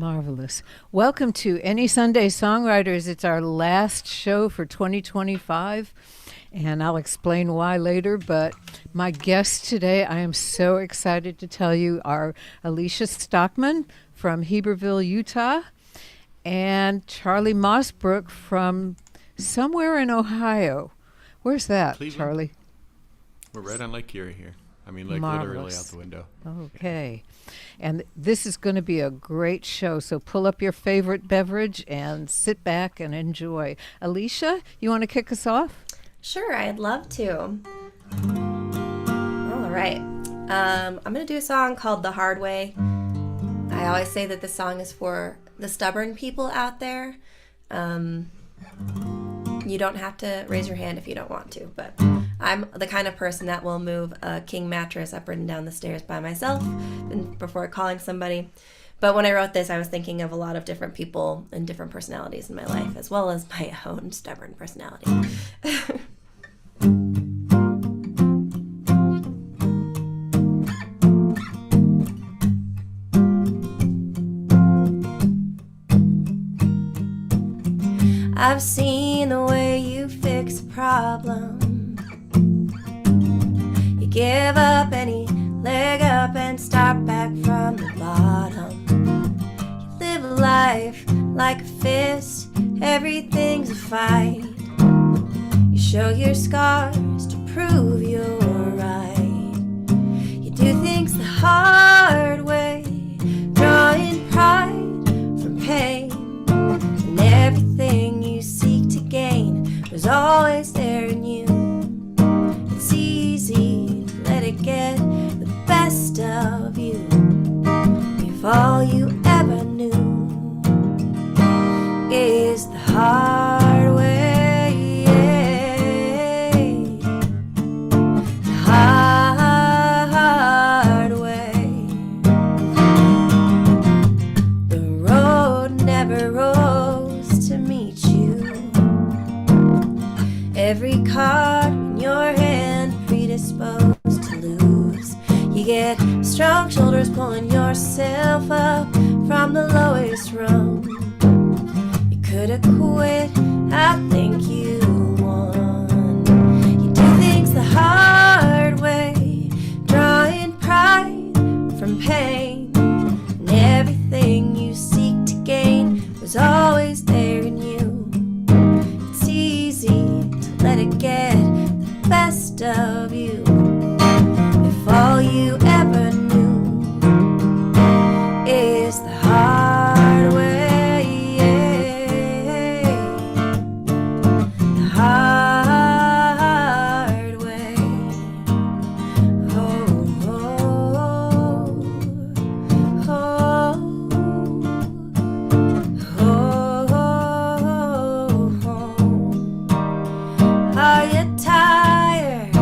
Marvelous. Welcome to Any Sunday Songwriters. It's our last show for 2025, and I'll explain why later. But my guests today, I am so excited to tell you, are Alicia Stockman from Heberville, Utah, and Charlie Mosbrook from somewhere in Ohio. Where's that, Cleveland. Charlie? We're right on Lake Erie here. I mean, like Marvelous. literally out the window. Okay. And this is going to be a great show, so pull up your favorite beverage and sit back and enjoy. Alicia, you want to kick us off? Sure, I'd love to. All right. I'm going to do a song called The Hard Way. I always say that this song is for the stubborn people out there. You don't have to raise your hand if you don't want to, but I'm the kind of person that will move a king mattress up and down the stairs by myself before calling somebody. But when I wrote this, I was thinking of a lot of different people and different personalities in my life, as well as my own stubborn personality. I've seen the way you fix a problem. You give up and you leg up and start back from the bottom. You live a life like a fist, everything's a fight. You show your scars to prove you're right. You do things the hard way, drawing pride from pain. And everything you seek to gain was always there in you. It's easy to let it get the best of you if all you ever knew is the hard way. The hard way. The road never rose to meet you. Every card in your hand predisposed to lose. You get strong shoulders pulling yourself up from the lowest rung. You could have quit, I think you won. You do things the hard way, drawing pride from pain. And everything you seek to gain was always there in you. It's easy to let it get the best of you if all you ever knew is the hard way. The hard way. Oh, oh, oh, oh. Are you tired?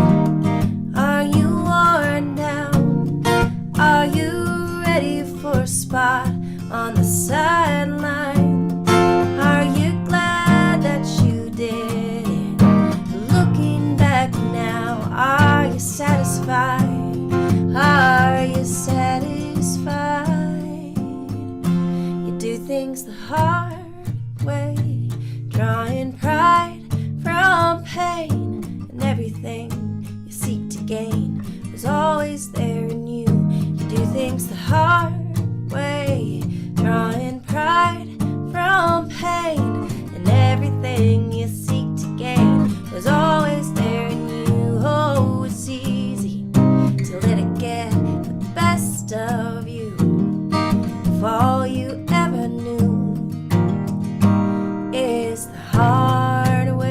Are you worn down? Are you ready for a spot on the sideline? Are you glad that you did it? Looking back now, are you satisfied? Are you satisfied? You do things the hard way, drawing pride from pain, and everything you seek to gain is always there in you. You do things the hard way, drawing pride from pain, and everything you seek to gain is always there in you. Oh, it's easy to let it get the best of you if all you ever knew is the hard way.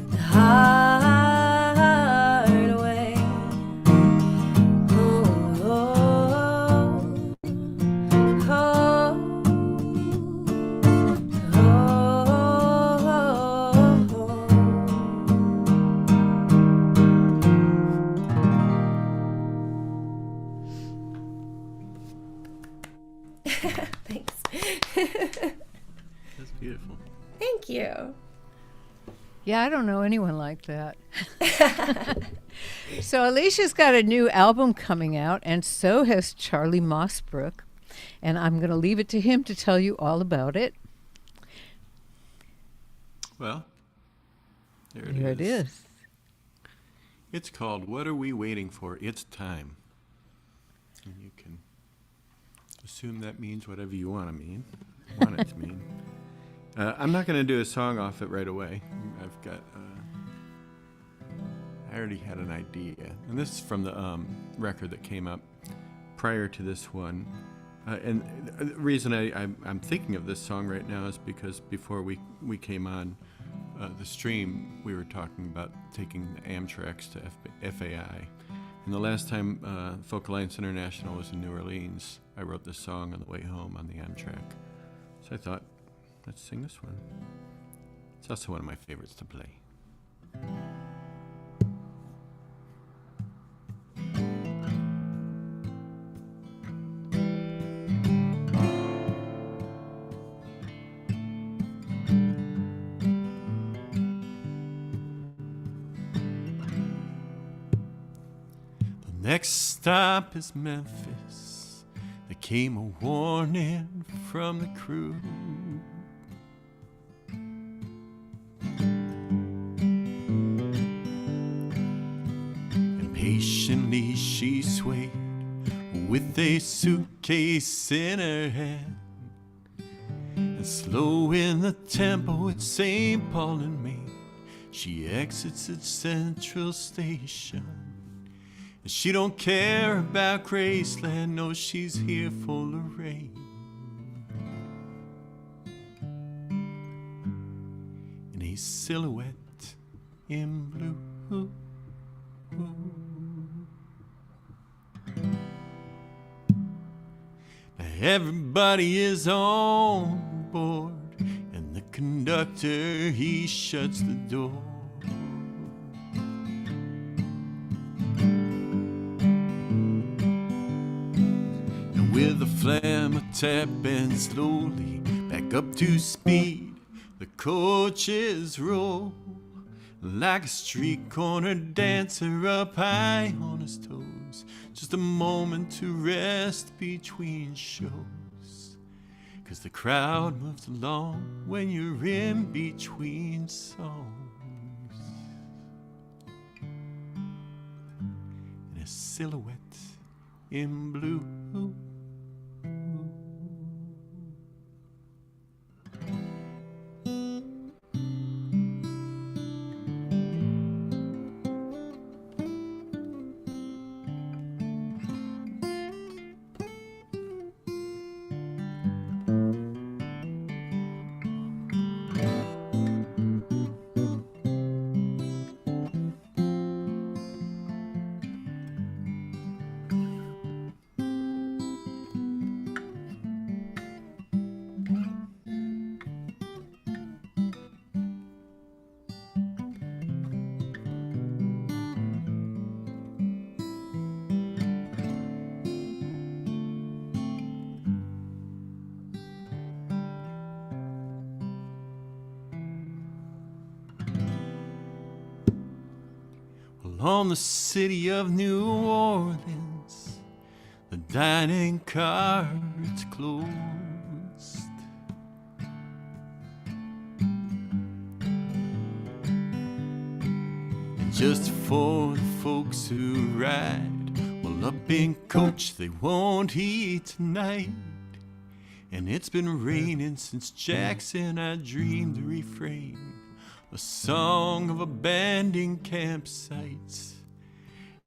The hard way. Oh, oh, oh, Thanks. That's beautiful. Thank you. Yeah, I don't know anyone like that. So Alicia's got a new album coming out, and so has Charlie Mosbrook. And I'm going to leave it to him to tell you all about it. Well, Here it is. It's called What Are We Waiting For? It's Time. And you can assume that means whatever you want it to mean. I'm not going to do a song off it right away. I've got, I already had an idea. And this is from the record that came up prior to this one. And the reason I'm thinking of this song right now is because before we came on the stream, we were talking about taking the Amtraks to FAI. And the last time Folk Alliance International was in New Orleans, I wrote this song on the way home on the Amtrak. So I thought, let's sing this one. It's also one of my favorites to play. Next stop is Memphis. There came a warning from the crew. Impatiently she swayed with a suitcase in her hand, and slow in the tempo at St. Paul and Main, she exits at Central Station. She don't care about Graceland, no, she's here for Lorraine. In a silhouette in blue. Now everybody is on board, and the conductor, he shuts the door. With a flam, a tap, and slowly back up to speed, the coaches roll like a street corner dancer up high on his toes. Just a moment to rest between shows, 'cause the crowd moves along when you're in between songs. In a silhouette in blue. On the city of New Orleans, the dining car, it's closed. And just for the folks who ride, well, up in coach, they won't eat tonight. And it's been raining since Jackson, I dreamed the refrain, a song of abandoned campsites.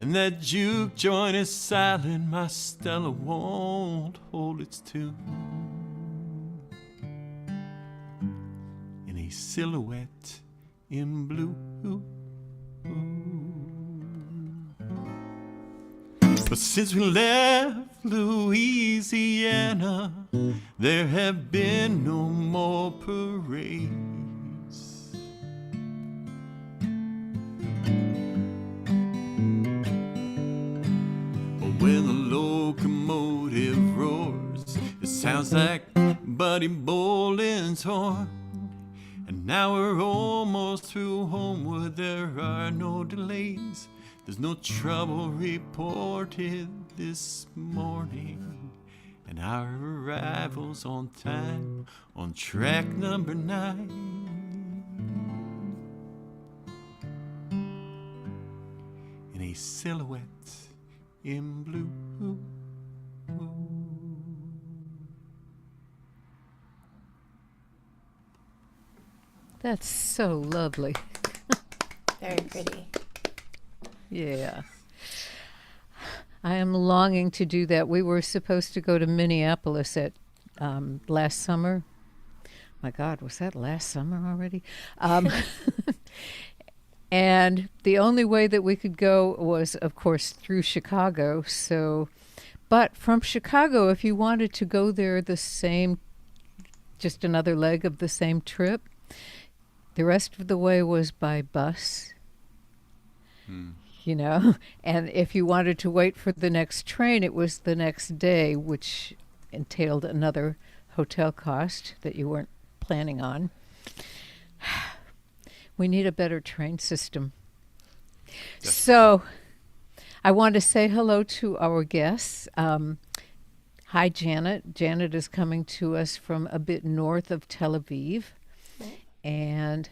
And that juke joint is silent, my Stella won't hold its tune. In a silhouette in blue. But since we left Louisiana, there have been no more parades. When the locomotive roars, it sounds like Buddy Bolin's horn. And now we're almost through Homewood, there are no delays. There's no trouble reported this morning, and our arrival's on time on track number 9. In a silhouette in blue. That's so lovely. Very pretty. Yeah. I am longing to do that. We were supposed to go to Minneapolis at last summer. My God, was that last summer already? And the only way that we could go was, of course, through Chicago. But from Chicago, if you wanted to go there just another leg of the same trip, the rest of the way was by bus. You know, and if you wanted to wait for the next train, it was the next day, which entailed another hotel cost that you weren't planning on. We need a better train system. Yes. So I want to say hello to our guests. Hi, Janet. Janet is coming to us from a bit north of Tel Aviv. And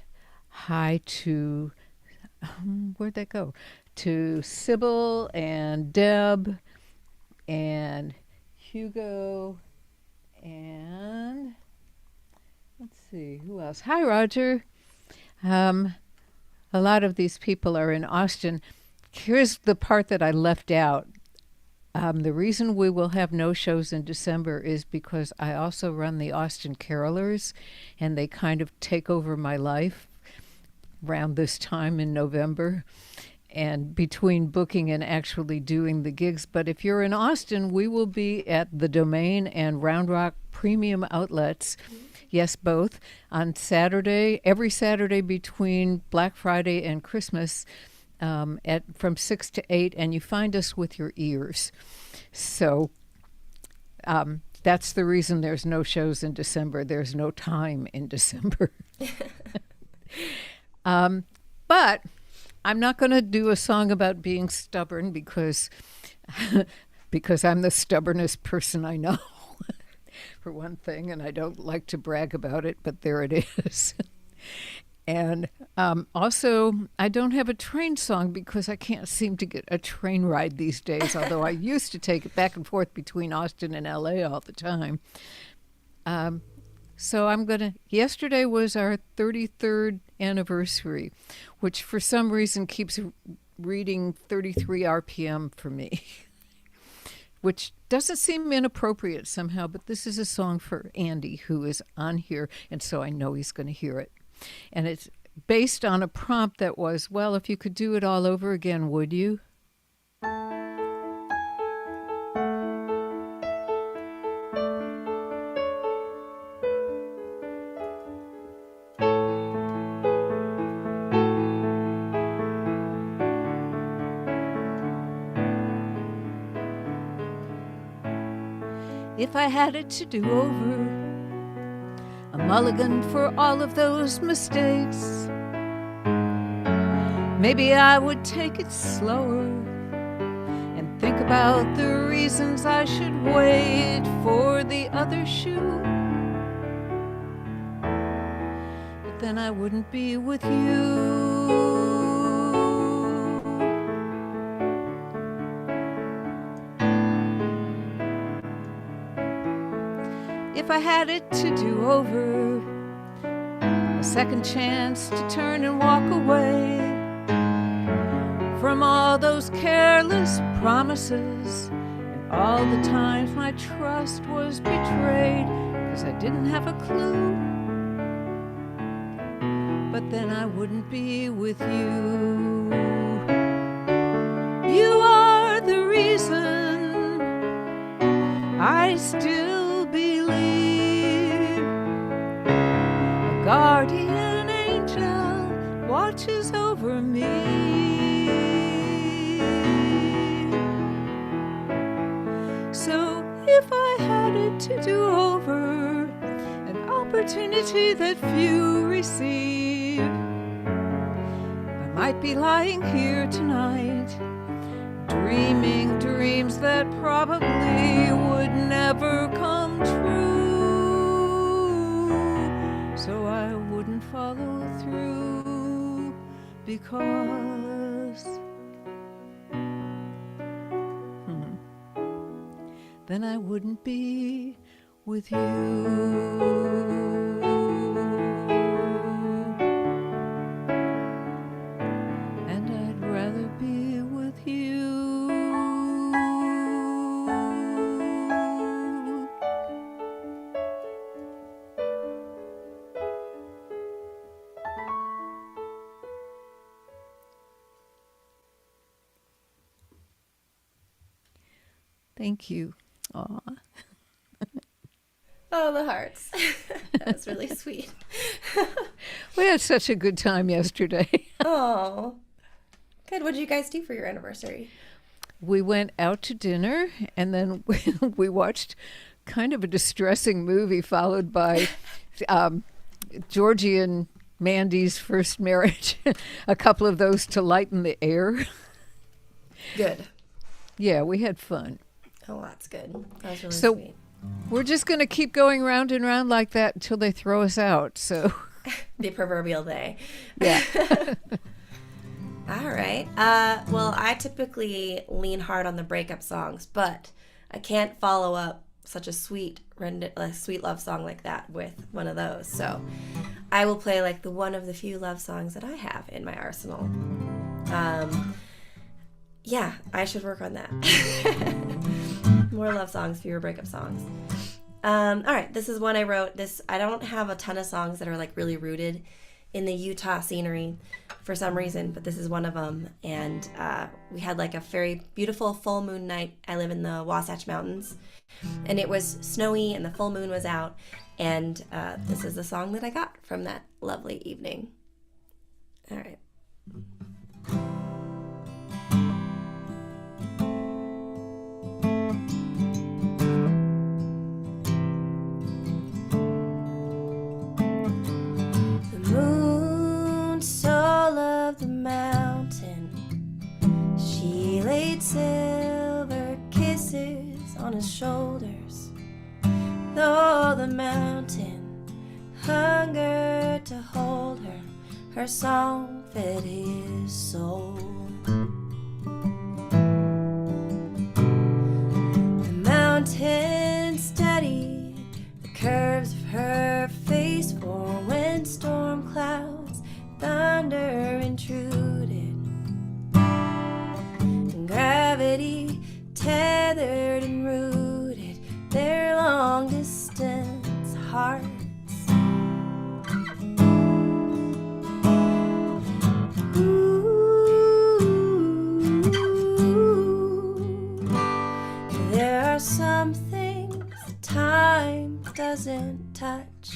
hi to, where'd that go? To Sybil and Deb and Hugo and let's see, who else? Hi, Roger. A lot of these people are in Austin. Here's the part that I left out. The reason we will have no shows in December is because I also run the Austin Carolers, and they kind of take over my life around this time in November and between booking and actually doing the gigs. But if you're in Austin, we will be at the Domain and Round Rock Premium Outlets. Yes, both. On Saturday, every Saturday between Black Friday and Christmas, from 6 to 8, and you find us with your ears. So that's the reason there's no shows in December. There's no time in December. But I'm not going to do a song about being stubborn because I'm the stubbornest person I know, for one thing, and I don't like to brag about it, but there it is. And also, I don't have a train song because I can't seem to get a train ride these days, although I used to take it back and forth between Austin and LA all the time. So yesterday was our 33rd anniversary, which for some reason keeps reading 33 RPM for me, which doesn't seem inappropriate somehow, but this is a song for Andy, who is on here, and so I know he's going to hear it. And it's based on a prompt that was, well, if you could do it all over again, would you? If I had it to do over, a mulligan for all of those mistakes, maybe I would take it slower and think about the reasons I should wait for the other shoe. But then I wouldn't be with you. If I had it to do over, a second chance to turn and walk away from all those careless promises and all the times my trust was betrayed because I didn't have a clue. But then I wouldn't be with you. You are the reason I still believe. A guardian angel watches over me. So if I had it to do over, an opportunity that few receive, I might be lying here tonight dreaming dreams that probably would never come true. So I wouldn't follow through because then I wouldn't be with you. And I'd rather be with you. Thank you. Aw. Oh, the hearts. That was really sweet. We had such a good time yesterday. Oh, good. What did you guys do for your anniversary? We went out to dinner, and then we watched kind of a distressing movie followed by Georgie and Mandy's first marriage. A couple of those to lighten the air. Good. Yeah, we had fun. Oh, that's good. That was really So- sweet. We're just going to keep going round and round like that until they throw us out. So, The proverbial day. yeah. All right. Well, I typically lean hard on the breakup songs, but I can't follow up such a sweet love song like that with one of those. So I will play like the one of the few love songs that I have in my arsenal. Yeah, I should work on that. More love songs, fewer breakup songs. All right, this is one I wrote. I don't have a ton of songs that are like really rooted in the Utah scenery for some reason, but this is one of them. And we had like a very beautiful full moon night. I live in the Wasatch Mountains, and it was snowy and the full moon was out. And this is the song that I got from that lovely evening. All right. Silver kisses on his shoulders, though the mountain hungered to hold her. Her song fed his soul. The mountain studied the curves of her face, for when storm clouds thunder intruded, gravity tethered and rooted their long distance hearts. Ooh, there are some things time doesn't touch,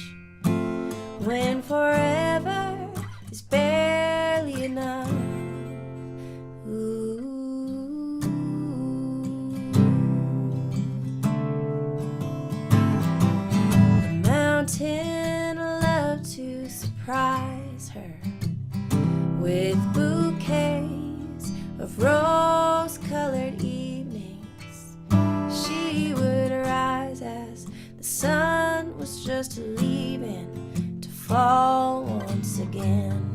when forever is barely enough. Mountain loved to surprise her with bouquets of rose-colored evenings. She would rise as the sun was just leaving to fall once again.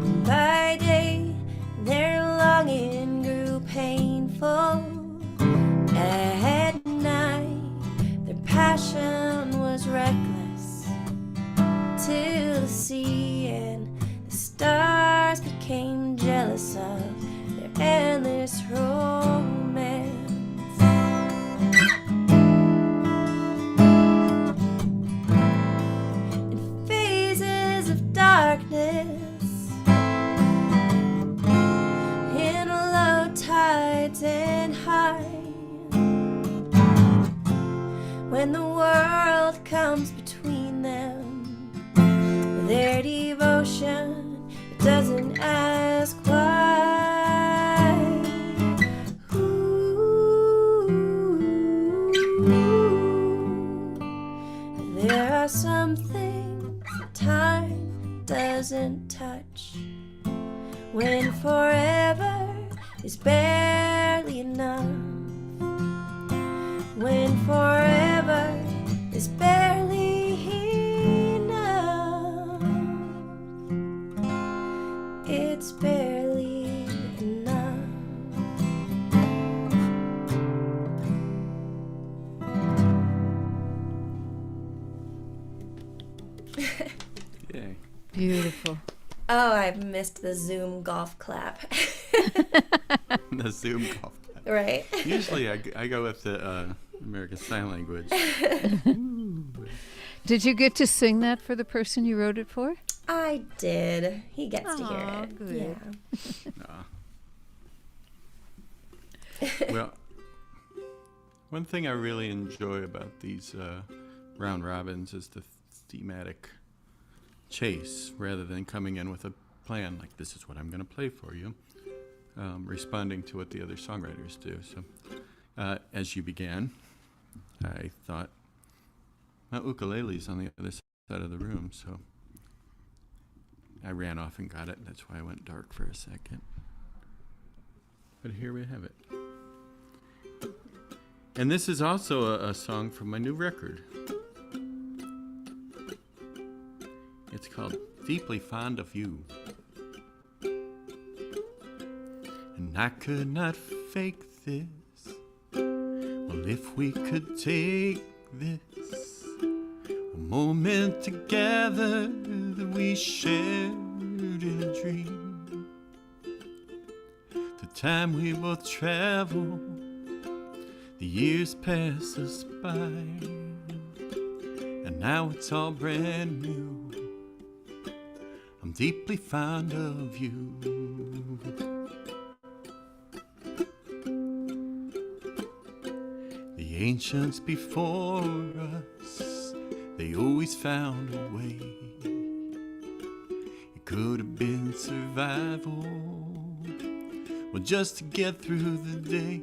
And by day, their longing grew painful. At night, their passion was reckless, till the sea and the stars became jealous of their endless romance. In phases of darkness, in low tides and high, when the world comes between them, their devotion, it doesn't ask why. Ooh, there are some things that time doesn't touch, when forever is barely enough, when forever is barely enough, it's barely enough. Yay. Beautiful. Oh, I've missed the Zoom golf clap. The Zoom golf clap. Right. Usually I go with the American Sign Language. Did you get to sing that for the person you wrote it for? I did. He gets to hear Aw, it. good. Yeah. Well, one thing I really enjoy about these round robins is the thematic chase, rather than coming in with a plan like, this is what I'm going to play for you, responding to what the other songwriters do. So as you began, I thought, my ukulele's on the other side of the room, so I ran off and got it. That's why I went dark for a second. But here we have it. And this is also a song from my new record. It's called Deeply Fond of You. And I could not fake this. Well, if we could take this, a moment together that we shared in a dream, the time we both travel, the years pass us by, and now it's all brand new. I'm deeply fond of you. The ancients before us, they always found a way. It could have been survival, well, just to get through the day.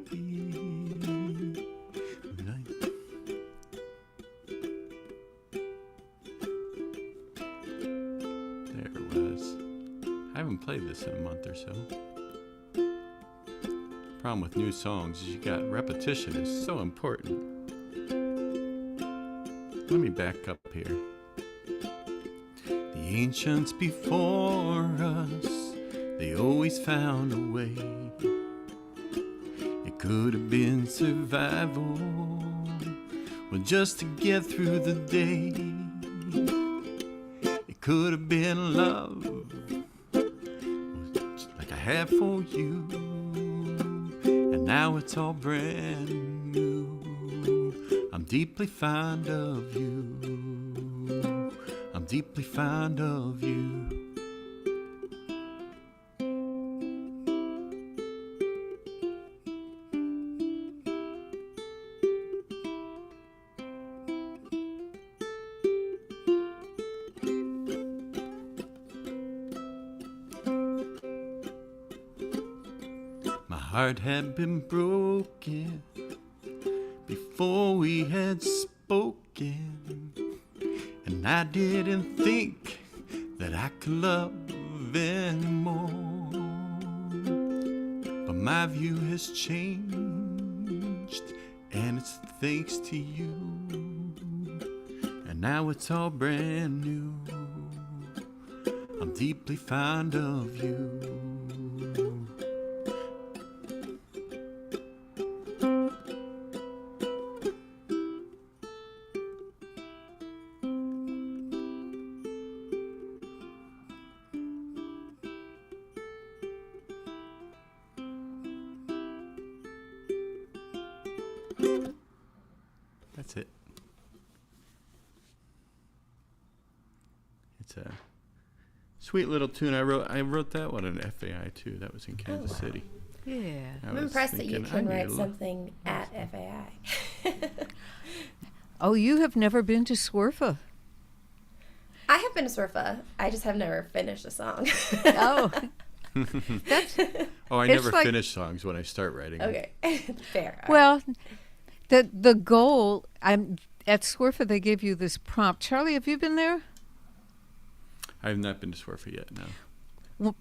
Play this in a month or so. Problem with new songs is you got repetition is so important. Let me back up here. The ancients before us, they always found a way. It could have been survival, well, just to get through the day. It could have been love, have for you, and now it's all brand new. I'm deeply fond of you. I'm deeply fond of you. Heart had been broken before we had spoken, and I didn't think that I could love anymore. But my view has changed, and it's thanks to you. And now it's all brand new. I'm deeply fond of you. That's it. It's a sweet little tune. I wrote that one in FAI too. That was in Kansas City. Yeah. I'm impressed that you can write something at FAI. Oh, you have never been to Swerfa? I have been to Swerfa. I just have never finished a song. Oh. I never finish songs when I start writing. Okay. Fair. Well, the goal, at Swerfa they give you this prompt. Charlie, have you been there? I have not been to Swerfa yet, no.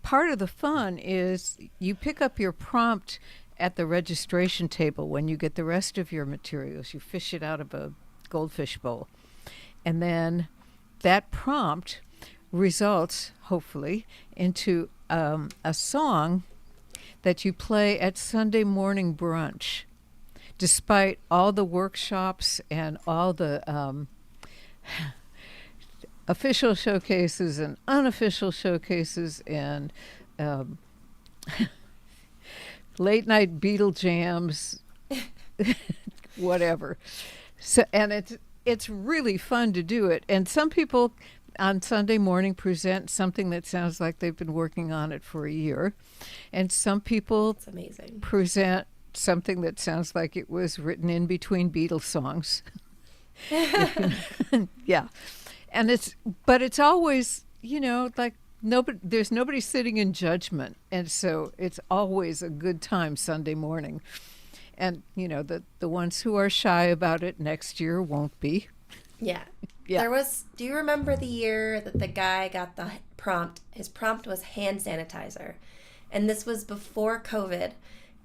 part of the fun is you pick up your prompt at the registration table when you get the rest of your materials. You fish it out of a goldfish bowl. And then that prompt results, hopefully, into a song that you play at Sunday morning brunch, despite all the workshops and all the official showcases and unofficial showcases and late night Beatle jams, whatever. So, and it's really fun to do it. And some people on Sunday morning present something that sounds like they've been working on it for a year, and some people It's amazing. present something that sounds like it was written in between Beatles songs. Yeah. And it's always, like there's nobody sitting in judgment. And so it's always a good time Sunday morning. And, the ones who are shy about it next year won't be. Yeah. Yeah. Do you remember the year that the guy got the prompt? His prompt was hand sanitizer. And this was before COVID.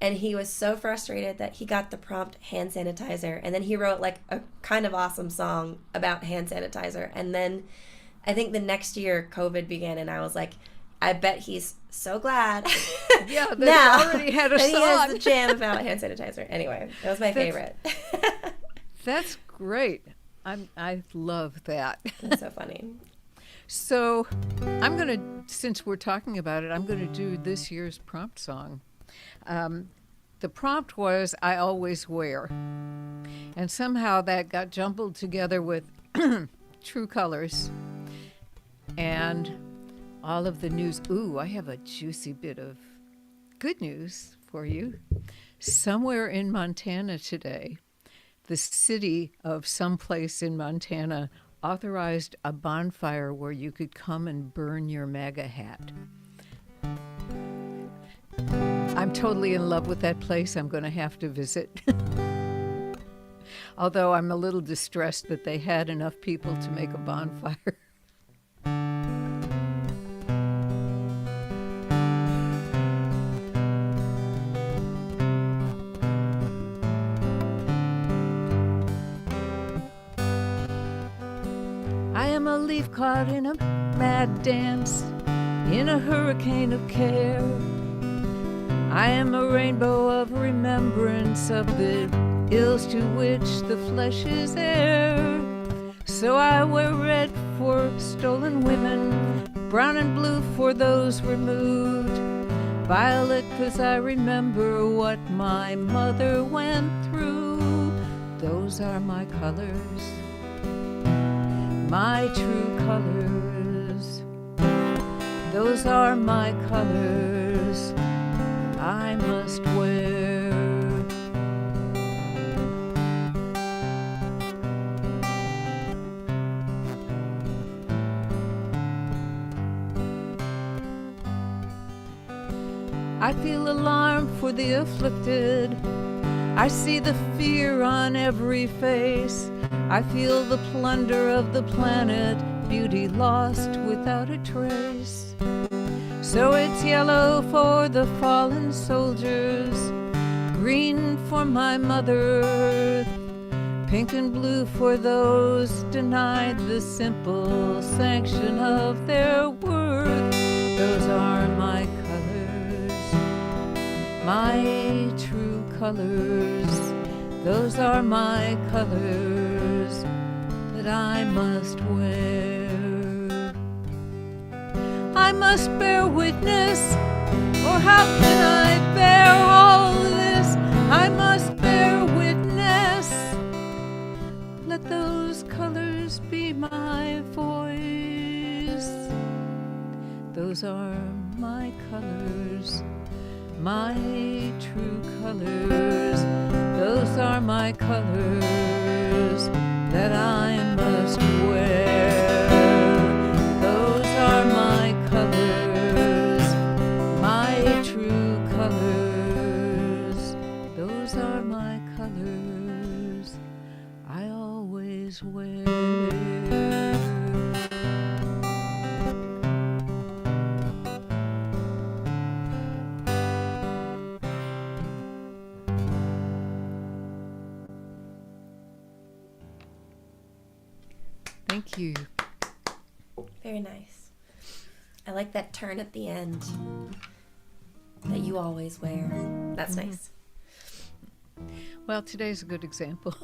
And he was so frustrated that he got the prompt hand sanitizer. And then he wrote like a kind of awesome song about hand sanitizer. And then I think the next year COVID began, and I was like, I bet he's so glad. Yeah, that now he already had a that song. he has the jam about hand sanitizer. Anyway, that was my favorite. That's great. I love that. That's so funny. So since we're talking about it, I'm going to do this year's prompt song. The prompt was, I always wear. And somehow that got jumbled together with True Colors and all of the news. Ooh, I have a juicy bit of good news for you. Somewhere in Montana today, the city of someplace in Montana authorized a bonfire where you could come and burn your MAGA hat. I'm totally in love with that place. I'm going to have to visit. Although I'm a little distressed that they had enough people to make a bonfire. I am a leaf caught in a mad dance, in a hurricane of care. I am a rainbow of remembrance of the ills to which the flesh is heir. So I wear red for stolen women, brown and blue for those removed, violet 'cause I remember what my mother went through. Those are my colors, my true colors. Those are my colors I must wear. I feel alarm for the afflicted. I see the fear on every face. I feel the plunder of the planet, beauty lost without a trace. So it's yellow for the fallen soldiers, green for my mother earth, pink and blue for those denied the simple sanction of their worth. Those are my colors, my true colors. Those are my colors that I must wear. I must bear witness, or how can I bear all this? I must bear witness. Let those colors be my voice. Those are my colors, my true colors. Those are my colors that I must wear. Those are my colors, my true colors. Those are my colors I always wear. Thank you. Very nice. I like that turn at the end that you always wear. That's nice. Well, today's a good example.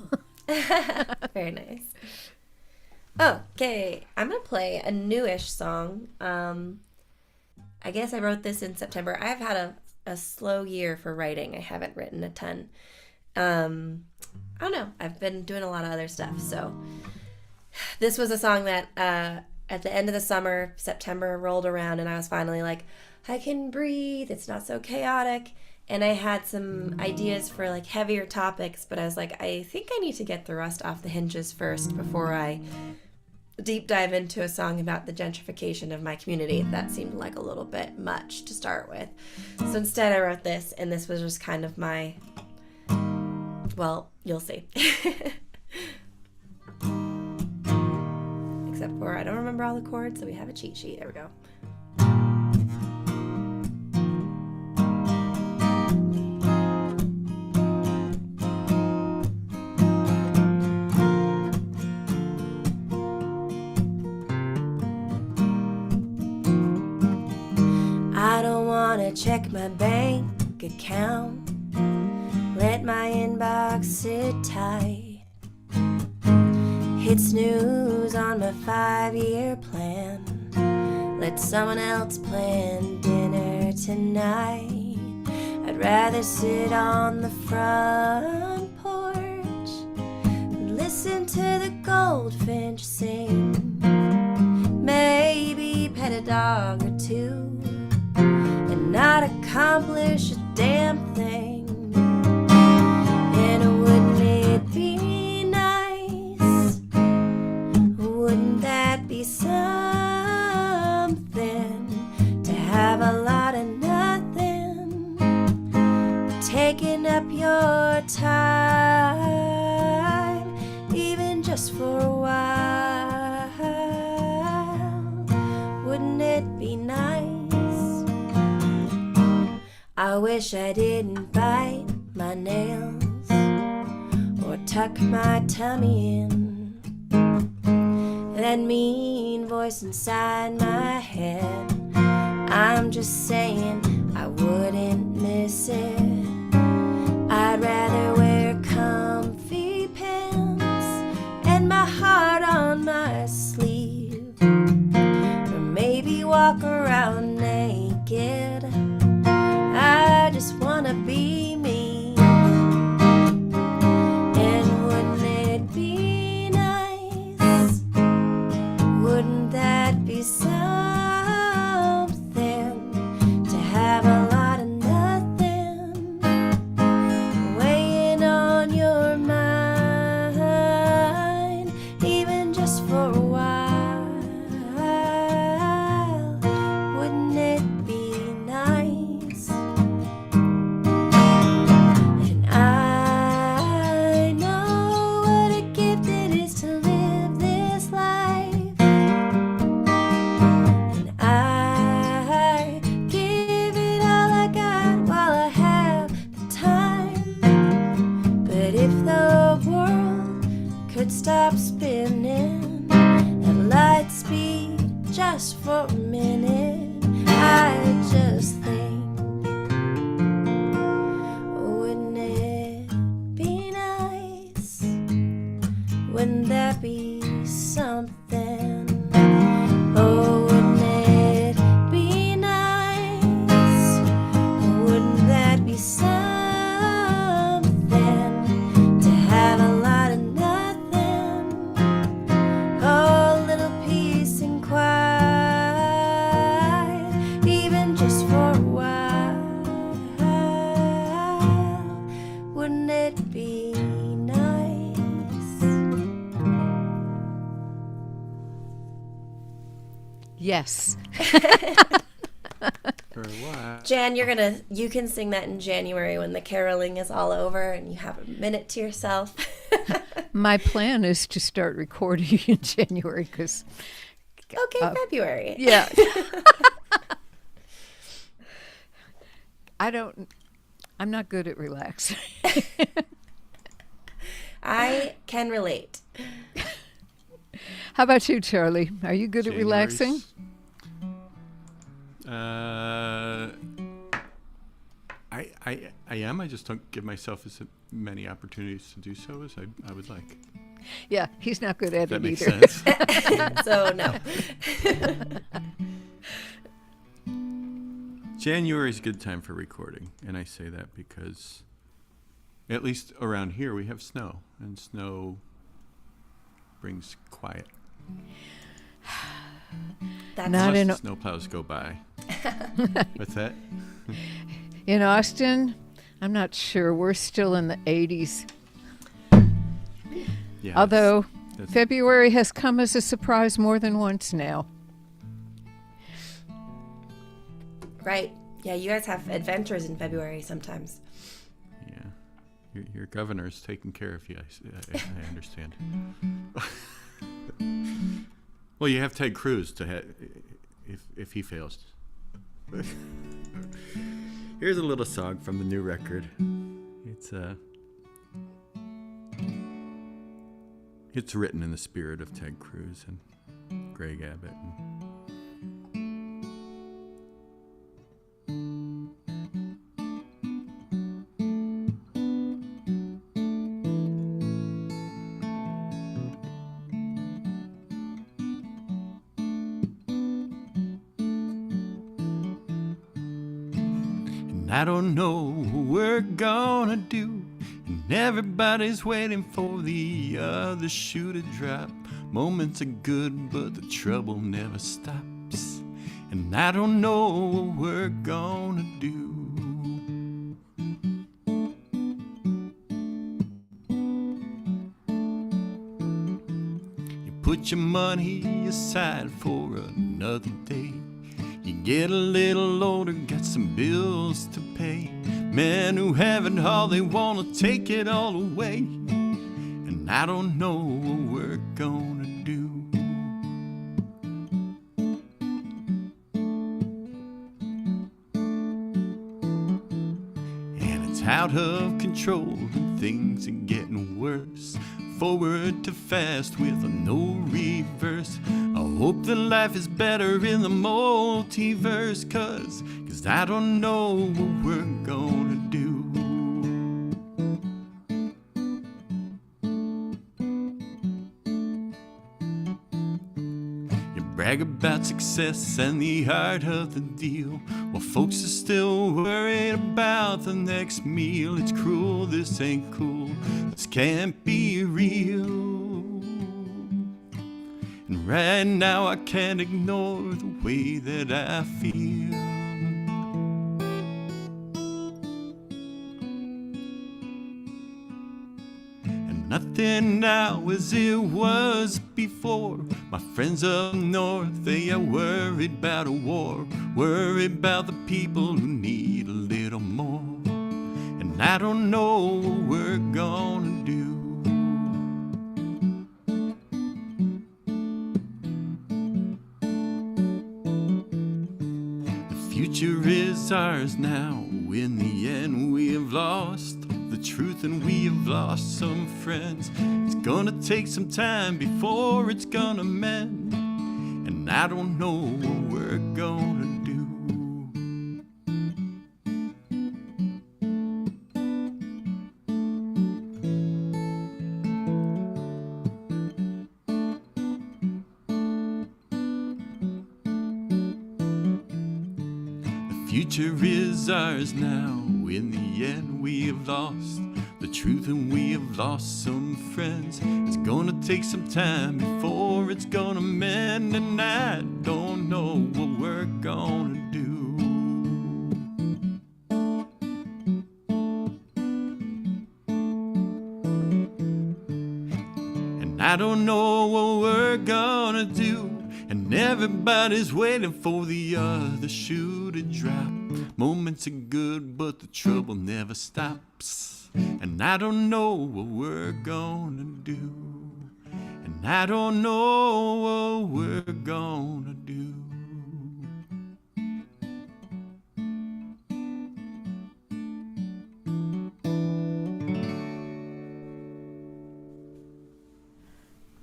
Very nice. Okay, I'm going to play a newish song. I guess I wrote this in September. I've had a slow year for writing. I haven't written a ton. I don't know. I've been doing a lot of other stuff. So this was a song that at the end of the summer, September rolled around, and I was finally like, I can breathe. It's not so chaotic. And I had some ideas for like heavier topics, but I was like, I think I need to get the rust off the hinges first before I deep dive into a song about the gentrification of my community. That seemed like a little bit much to start with. So instead I wrote this, and this was just kind of my, well, you'll see. Except for I don't remember all the chords, so we have a cheat sheet. There we go. I don't wanna check my bank account, let my inbox sit tight, hit snooze on my 5-year plan, let someone else plan dinner tonight. I'd rather sit on the front porch and listen to the goldfinch sing, maybe pet a dog or two, and not accomplish a damn thing. And wouldn't it be nice? Wouldn't that be something to have a lot of nothing taking up your time, even just for a while? Wouldn't it be nice? I wish I didn't bite my nails or tuck my tummy in. That mean voice inside my head, I'm just saying I wouldn't miss it. I'd rather wear comfy pants and my heart on my sleeve, or maybe walk around naked. I just wanna be me. And wouldn't it be nice? Wouldn't that be something to have a lot of nothing weighing on your mind, even just for a while? Wouldn't it be nice? And I know what a gift it is to live this life, and I give it all I got while I have the time. But if the world could stop spinning at light speed just for a minute, I just think, wouldn't it be nice? Wouldn't that be something? Oh, wouldn't it be nice? Wouldn't that be something to have a lot of nothing? Oh, a little peace and quiet, even just for a while. Wouldn't it be nice? Yes. For what? Jan, you can sing that in January when the caroling is all over and you have a minute to yourself. My plan is to start recording in January because, Okay, February. yeah. I'm not good at relaxing. I can relate. How about you, Charlie? Are you good at relaxing? I am. I just don't give myself as many opportunities to do so as I would like. Yeah, he's not good at That it makes either. sense. So, no. January is a good time for recording, and I say that because, at least around here, we have snow, and snow brings quiet. That's Not Unless in the snowplows go by. What's that? In Austin, I'm not sure. We're still in the 80s. Yeah. Although that's February has come as a surprise more than once now. right. Yeah, you guys have adventures in February sometimes. yeah. Your governor's taking care of you. I understand. Well, you have Ted Cruz to if he fails. Here's a little song from the new record. It's written in the spirit of Ted Cruz and Greg Abbott. And I don't know what we're gonna do, and everybody's waiting for the other shoe to drop. Moments are good, but the trouble never stops. And I don't know what we're gonna do. You put your money aside for another day. You get a little older, got some bills to pay. Men who have it all, they wanna take it all away. And I don't know what we're gonna do. And it's out of control and things are getting worse. Forward to fast with no reverse. I hope that life is better in the multiverse, cause I don't know what we're gonna do. You brag about success and the art of the deal, while folks are still worried about the next meal. It's cruel, this ain't cool, this can't be real. And right now I can't ignore the way that I feel. And nothing now as it was before. My friends up north, they are worried about a war, worried about the people who need a little more. And I don't know what we're gonna do. Future is ours now. In the end, we have lost the truth and we have lost some friends. It's gonna take some time before it's gonna mend. And I don't know what we're gonna do. Future is ours now. In the end, we have lost the truth and we have lost some friends. It's gonna take some time before it's gonna mend. And I don't know what we're gonna do. And I don't know what we're gonna do. And everybody's waiting for the other shoe to drop. Moments are good, but the trouble never stops. And I don't know what we're gonna do. And I don't know what we're gonna do.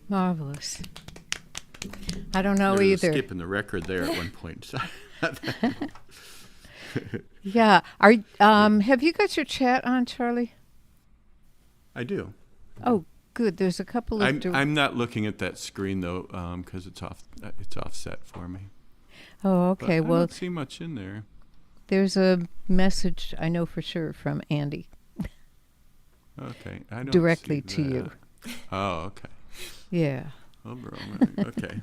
Marvelous. I don't know There was either. a skip in the record there at one point. Yeah. Have you got your chat on, Charlie? I do. Oh, good. There's a couple of. I'm not looking at that screen though, because it's offset for me. Oh, okay. But I Well, don't see much in there. there's a message I know for sure from Andy Okay, I don't directly see to that. you. Oh, okay. Yeah. Okay.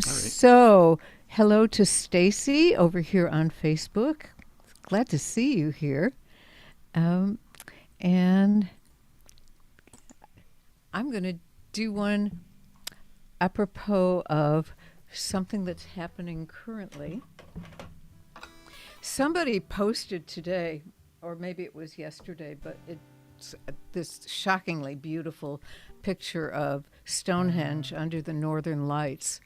So, hello to Stacy over here on Facebook. Glad to see you here. And I'm going to do one apropos of something that's happening currently. Somebody posted today, or maybe it was yesterday, but it's this shockingly beautiful picture of Stonehenge under the northern lights.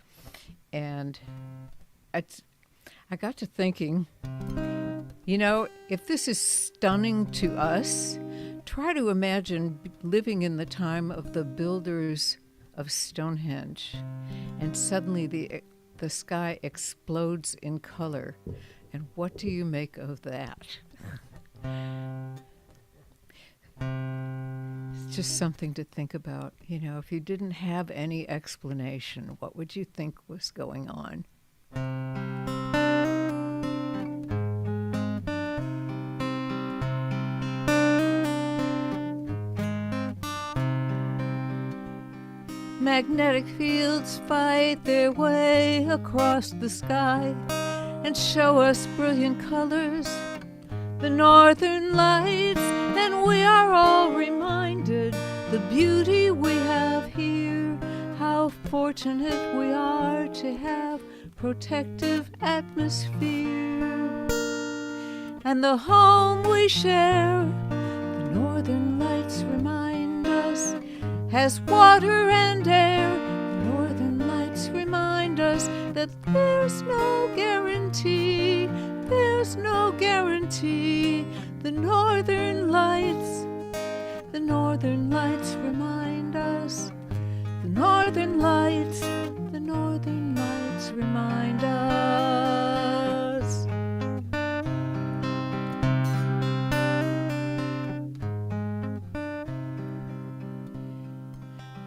And I got to thinking, you know, if this is stunning to us, try to imagine living in the time of the builders of Stonehenge, and suddenly the sky explodes in color. And what do you make of that? It's just something to think about. You know, if you didn't have any explanation, what would you think was going on? Magnetic fields fight their way across the sky and show us brilliant colors, the northern lights, and we are all reminded the beauty we have here, how fortunate we are to have protective atmosphere. And the home we share, the northern lights remind us, has water and air. The northern lights remind us that there's no guarantee, there's no guarantee. The northern lights remind us, the northern lights remind us.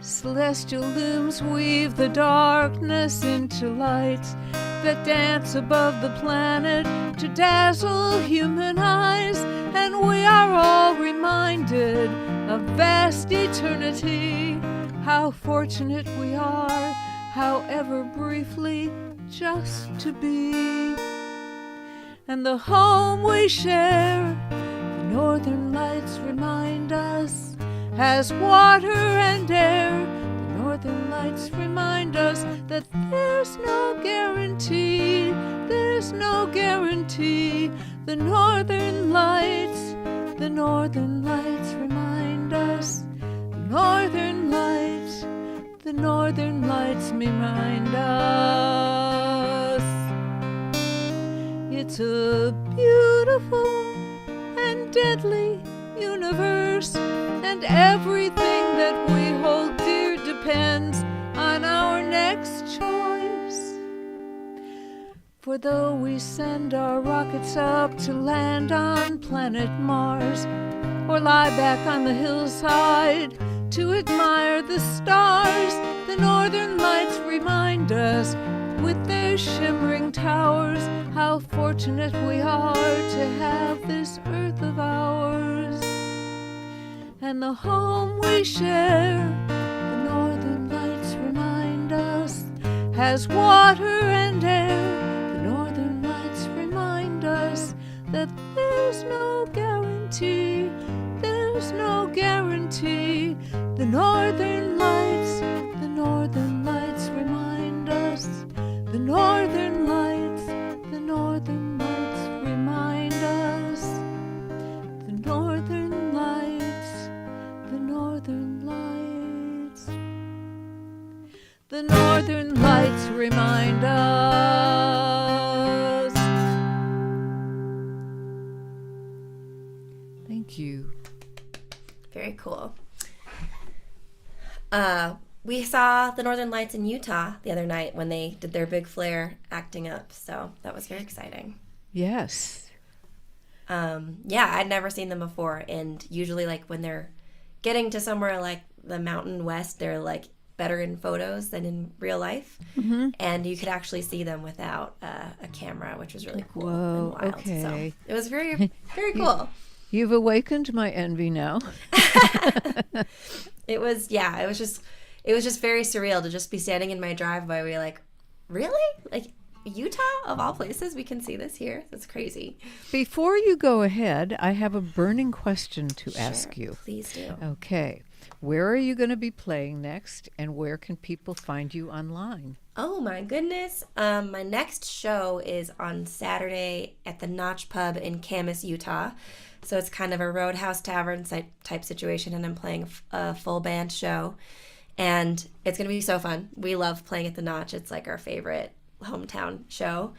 Celestial looms weave the darkness into lights that dance above the planet to dazzle human eyes, and we are all reminded of vast eternity, how fortunate we are, however briefly, just to be. And the home we share, the northern lights remind us, has water and air. The northern lights remind us that there's no guarantee, there's no guarantee. The northern lights remind us, the northern lights remind us. It's a beautiful and deadly universe, and everything that we hold dear depends on our next choice. For though we send our rockets up to land on planet Mars, or lie back on the hillside to admire the stars, the northern lights remind us with their shimmering towers how fortunate we are to have this earth of ours. And the home we share, the northern lights remind us, has water and air. The northern lights remind us that there's no guarantee, there's no guarantee. The northern lights remind us, the northern lights remind us, the northern lights, the northern lights, the northern lights remind us. Thank you. Very cool. we saw the Northern Lights in Utah the other night when they did their big flare acting up. So that was very exciting. Yes. Yeah, I'd never seen them before. And usually, like, when they're getting to somewhere like the Mountain West, they're like better in photos than in real life. Mm-hmm. And you could actually see them without a camera, which was really cool Whoa, and wild. okay. So it was very, very cool. You've awakened my envy now. It was just very surreal to just be standing in my driveway. We're like, really? Like, Utah, of all places, we can see this here? That's crazy. Before you go ahead, I have a burning question to ask you. Please do. Okay. Where are you going to be playing next, and where can people find you online? Oh, my goodness. My next show is on Saturday at the Notch Pub in Camas, Utah. So it's kind of a Roadhouse Tavern type situation, and I'm playing a full band show. And it's going to be so fun. We love playing at the Notch. It's like our favorite hometown show.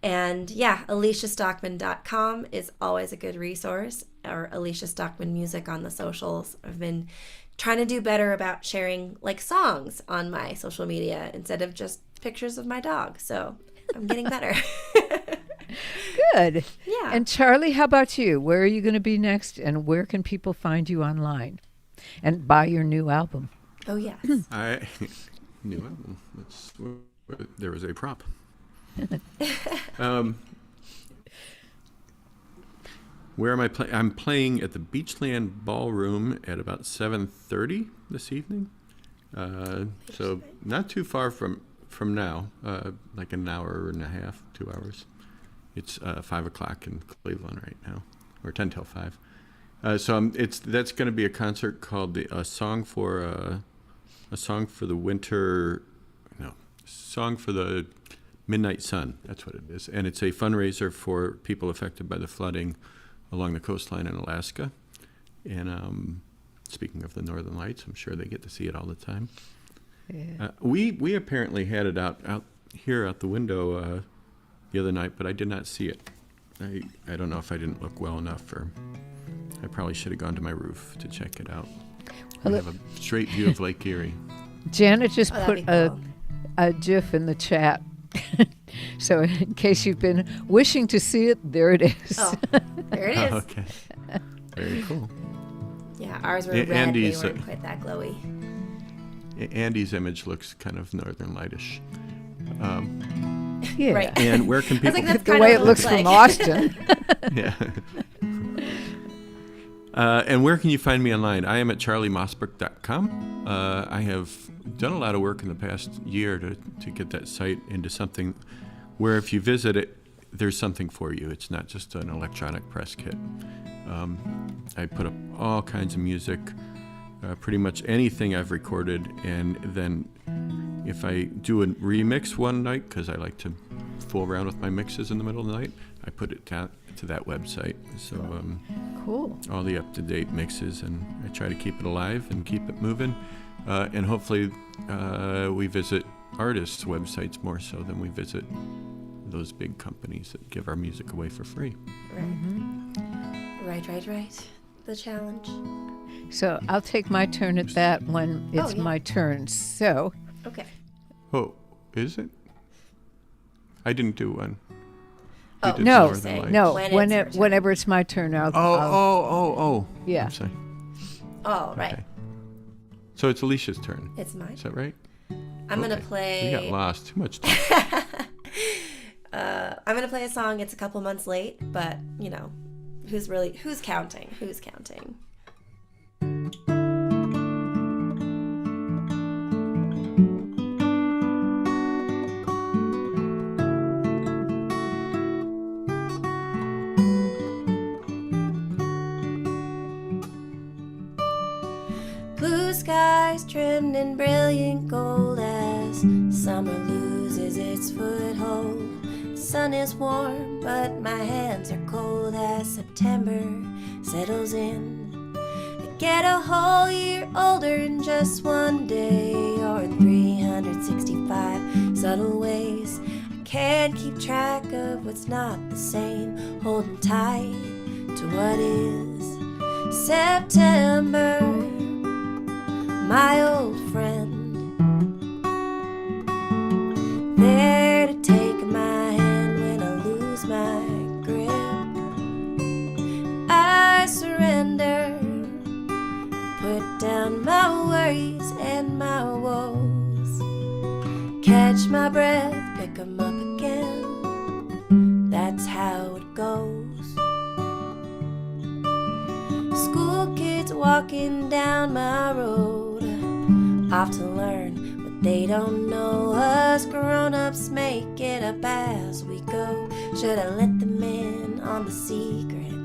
And yeah, aliciastockman.com is always a good resource, or Alicia Stockman Music on the socials. I've been trying to do better about sharing like songs on my social media instead of just pictures of my dog. So I'm getting better. Good. Yeah. And Charlie, how about you? Where are you going to be next, and where can people find you online and buy your new album? Oh, yes. New album. There was a prop. Where am I playing? I'm playing at the Beachland Ballroom at about 7:30 this evening. So not too far from now, like an hour and a half, 2 hours. It's 5 o'clock in Cleveland right now, or 10 till 5. So that's going to be a concert called a song for the winter. No, song for the midnight sun. That's what it is, and it's a fundraiser for people affected by the flooding along the coastline in Alaska. And speaking of the Northern Lights, I'm sure they get to see it all the time. Yeah. We apparently had it out here out the window the other night, but I did not see it. I don't know if I didn't look well enough, or I probably should have gone to my roof to check it out. We have a straight view of Lake Erie. Janet just Oh, put that'd be a GIF in the chat. So in case you've been wishing to see it, there it is. Oh, there it is. Oh, okay. Very cool. Yeah, ours were red. Andy's, they weren't quite that glowy. Andy's image looks kind of Northern Lightish. Yeah. Right. And where can I was people... like, that's The kind way of it looks like. from Austin. Yeah. And where can you find me online? I am at charliemosbrook.com. I have done a lot of work in the past year to get that site into something where if you visit it, there's something for you. It's not just an electronic press kit. I put up all kinds of music, pretty much anything I've recorded, and then if I do a remix one night, because I like to fool around with my mixes in the middle of the night, I put it to that website. So Cool. all the up-to-date mixes, and I try to keep it alive and keep it moving. And hopefully we visit artists' websites more so than we visit those big companies that give our music away for free. Right. Right. The challenge. So I'll take my turn at that when it's yeah. my turn. So Okay. Oh, is it? I didn't do one. Oh, You did no, Northern Lights. no. When it's your turn. Whenever it's my turn, I'll. Oh. Yeah. I'm sorry. Oh, right. Okay. So it's Alicia's turn. It's mine. Is that right? I'm going to Okay. play... We got lost. Too much time. I'm going to play a song. It's a couple months late, but, you know, who's counting? Who's counting? Blue skies trimmed in brilliant gold as summer loses its foothold. Sun is warm, but my hands are cold as September settles in. I get a whole year older in just one day, or in 365 subtle ways. I can't keep track of what's not the same, holding tight to what is. September, my old friend, catch my breath, pick 'em up again. That's how it goes. School kids walking down my road, off to learn what they don't know. Us grown-ups make it up as we go. Should I let them in on the secret?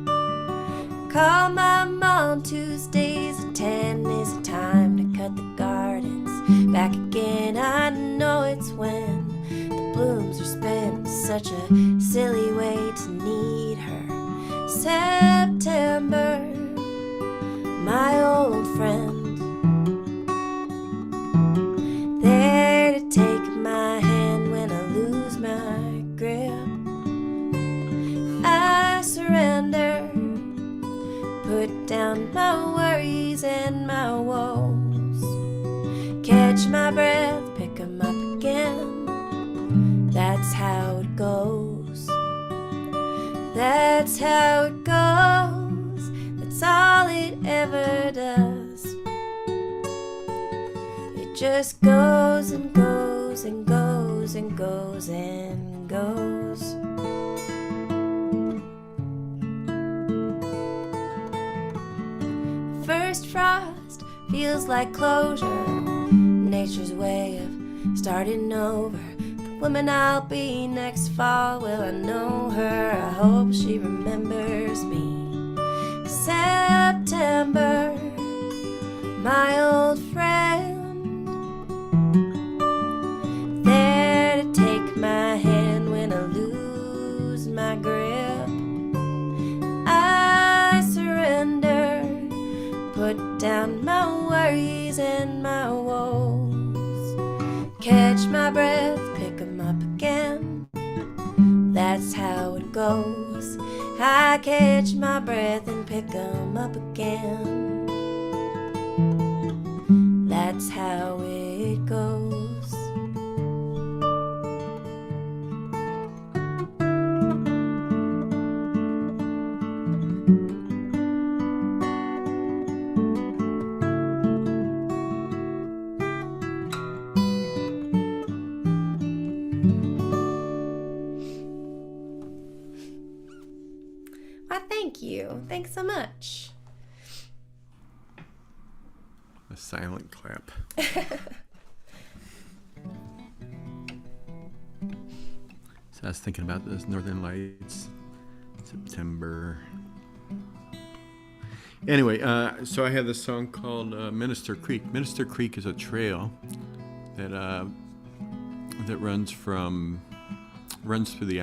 Call my mom Tuesdays at 10 is the time to cut the gardens back again. I know it's when the blooms are spent, such a silly way to need her. September, my old friend, there to take my hand when I lose my grip. I surrender, put down my worries and my woes. Catch my breath, pick 'em up again. That's how it goes. That's how it goes. That's all it ever does. It just goes and goes and goes and goes and goes. First frost feels like closure, nature's way of starting over. The woman I'll be next fall, will I know her? I hope she remembers me. September, my old friend, there to take my hand when I lose my grip. I surrender, put down my worries and my woes. Catch my breath, pick 'em up again. That's how it goes. I catch my breath and pick 'em up again. That's how it goes. Why, thank you. Thanks so much. A silent clap. So I was thinking about those Northern Lights, September. Anyway, so I have this song called Minister Creek. Minister Creek is a trail that that runs through the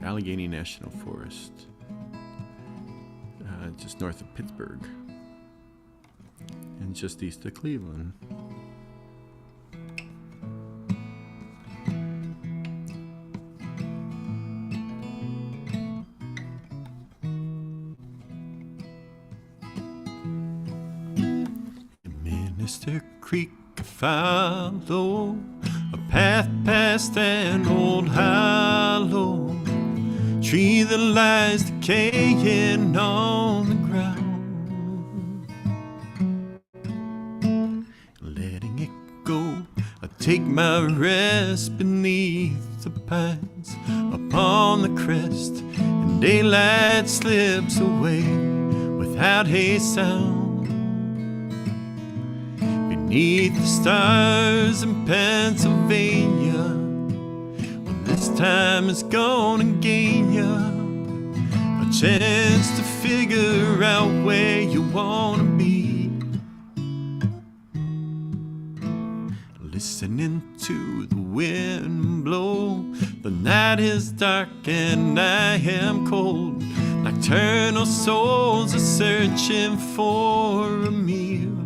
Allegheny National Forest, just north of Pittsburgh and just east of Cleveland. Minister Creek, I follow a path past an old hollow tree that lies decaying on the ground. Letting it go, I take my rest beneath the pines upon the crest, and daylight slips away without a sound. Beneath the stars in Pennsylvania, this time is gonna gain ya a chance to figure out where you wanna be. Listening to the wind blow, the night is dark and I am cold. Nocturnal souls are searching for a meal.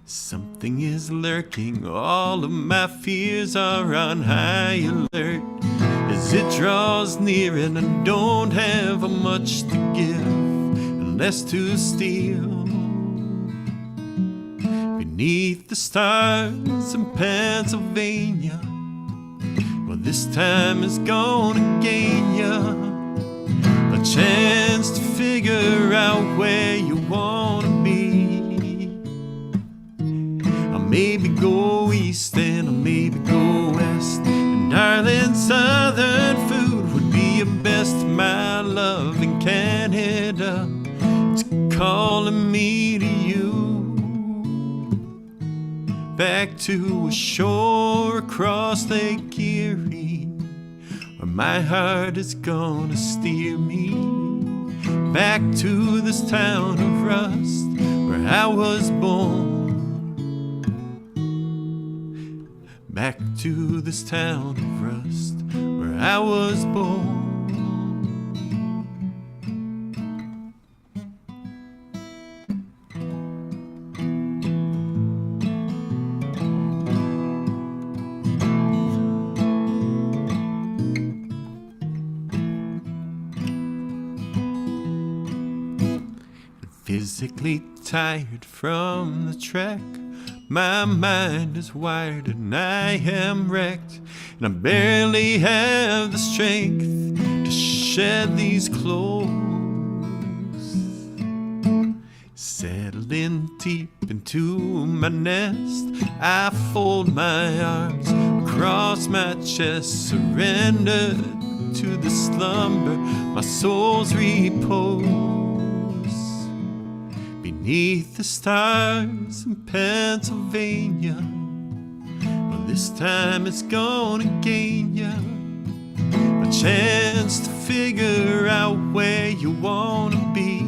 Something is lurking, all of my fears are on high alert as it draws near, and I don't have much to give and less to steal. Beneath the stars in Pennsylvania, well, this time is gonna gain ya a chance to figure out where you wanna be. maybe go east and I'll maybe go west. And darling, southern food would be your best. My love in Canada, it's calling me to you. Back to a shore across Lake Erie, where my heart is gonna steer me. Back to this town of Rust, where I was born. Back to this town of Rust, where I was born. Physically tired from the trek, my mind is wired and I am wrecked, and I barely have the strength to shed these clothes. Settling deep into my nest, I fold my arms across my chest, surrendered to the slumber my soul's repose. Beneath the stars in Pennsylvania, well, this time it's gonna gain ya a chance to figure out where you wanna be.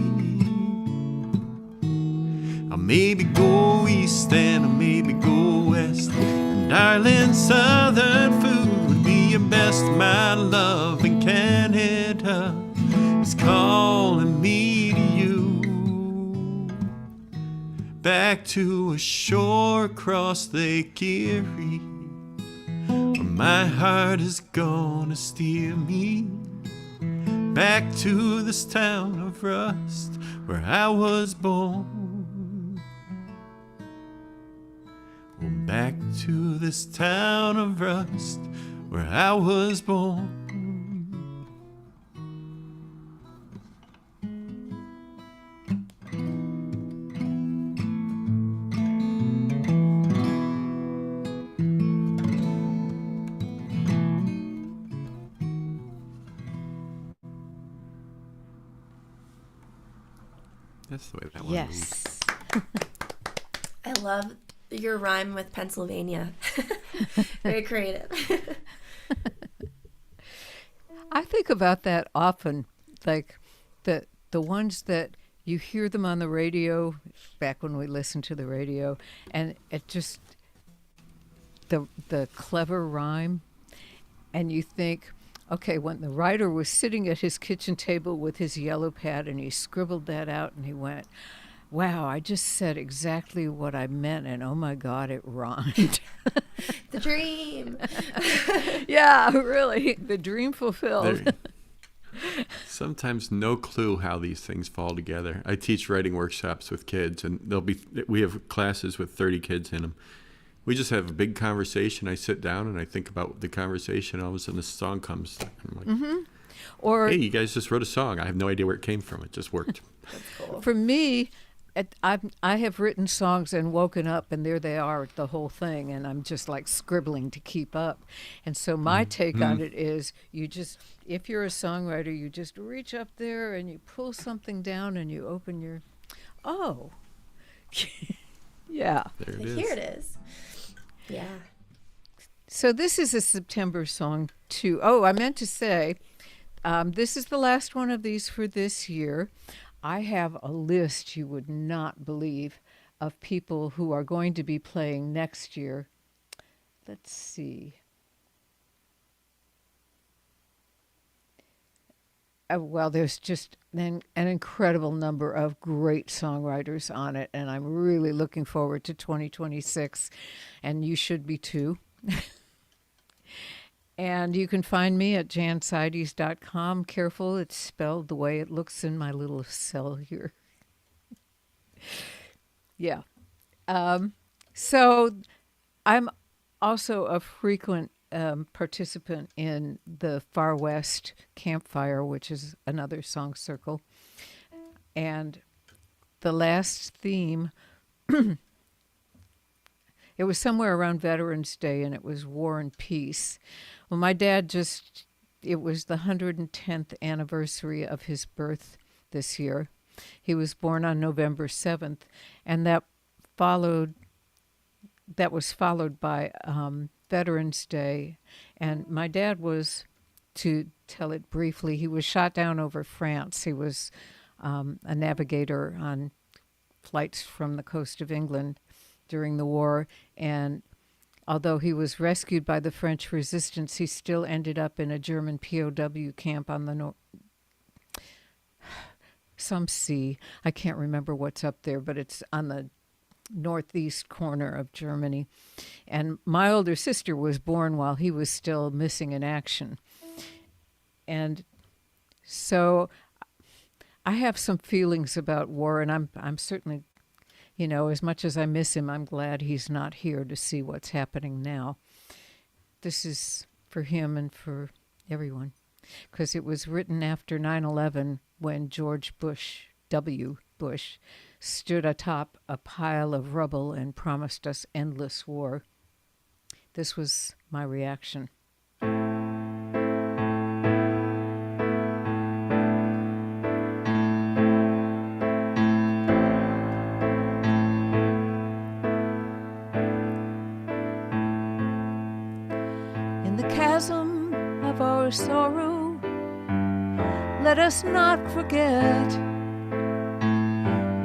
I'll maybe go east and I'll maybe go west, and darling, southern food would be your best. My love in Canada is calling me to you. Back to a shore across Lake Erie, where my heart is gonna steer me. Back to this town of Rust, where I was born. Oh, back to this town of Rust, where I was born. That's the way that one Yes. I love your rhyme with Pennsylvania. Very creative. I think about that often, like the ones that you hear them on the radio, back when we listened to the radio, and it just the clever rhyme, and you think, okay, when the writer was sitting at his kitchen table with his yellow pad and he scribbled that out and he went, wow, I just said exactly what I meant, and oh my God, it rhymed. The dream. Yeah, really, the dream fulfilled. Sometimes no clue how these things fall together. I teach writing workshops with kids, and we have classes with 30 kids in them. We just have a big conversation. I sit down and I think about the conversation. All of a sudden, this song comes. I'm like, Or hey, you guys just wrote a song. I have no idea where it came from. It just worked. That's cool. for me, I have written songs and woken up and there they are, the whole thing, and I'm just like scribbling to keep up. And so my take on it is, you just, if you're a songwriter, you just reach up there and you pull something down and you open your, oh, yeah. There it Like, is. here it is. Yeah. So this is a September song too. Oh, I meant to say, this is the last one of these for this year. I have a list you would not believe of people who are going to be playing next year. Let's see. Well, there's just an incredible number of great songwriters on it, and I'm really looking forward to 2026, and you should be too. And you can find me at jansides.com. Careful, it's spelled the way it looks in my little cell here. Yeah. So I'm also a frequent participant in the Far West Campfire, which is another song circle. And the last theme It was somewhere around Veterans Day, and it was War and Peace. Well, my dad it was the 110th anniversary of his birth this year. He was born on November 7th, and that was followed by Veterans Day. And my dad was, to tell it briefly, he was shot down over France. He was a navigator on flights from the coast of England during the war, and although he was rescued by the French resistance, he still ended up in a German POW camp on the some sea. I can't remember what's up there, but it's on the northeast corner of Germany. And my older sister was born while he was still missing in action. And so I have some feelings about war, and I'm certainly, as much as I miss him, I'm glad he's not here to see what's happening now. This is for him and for everyone, because it was written after 9/11 when George W. Bush stood atop a pile of rubble and promised us endless war. This was my reaction. In the chasm of our sorrow, let us not forget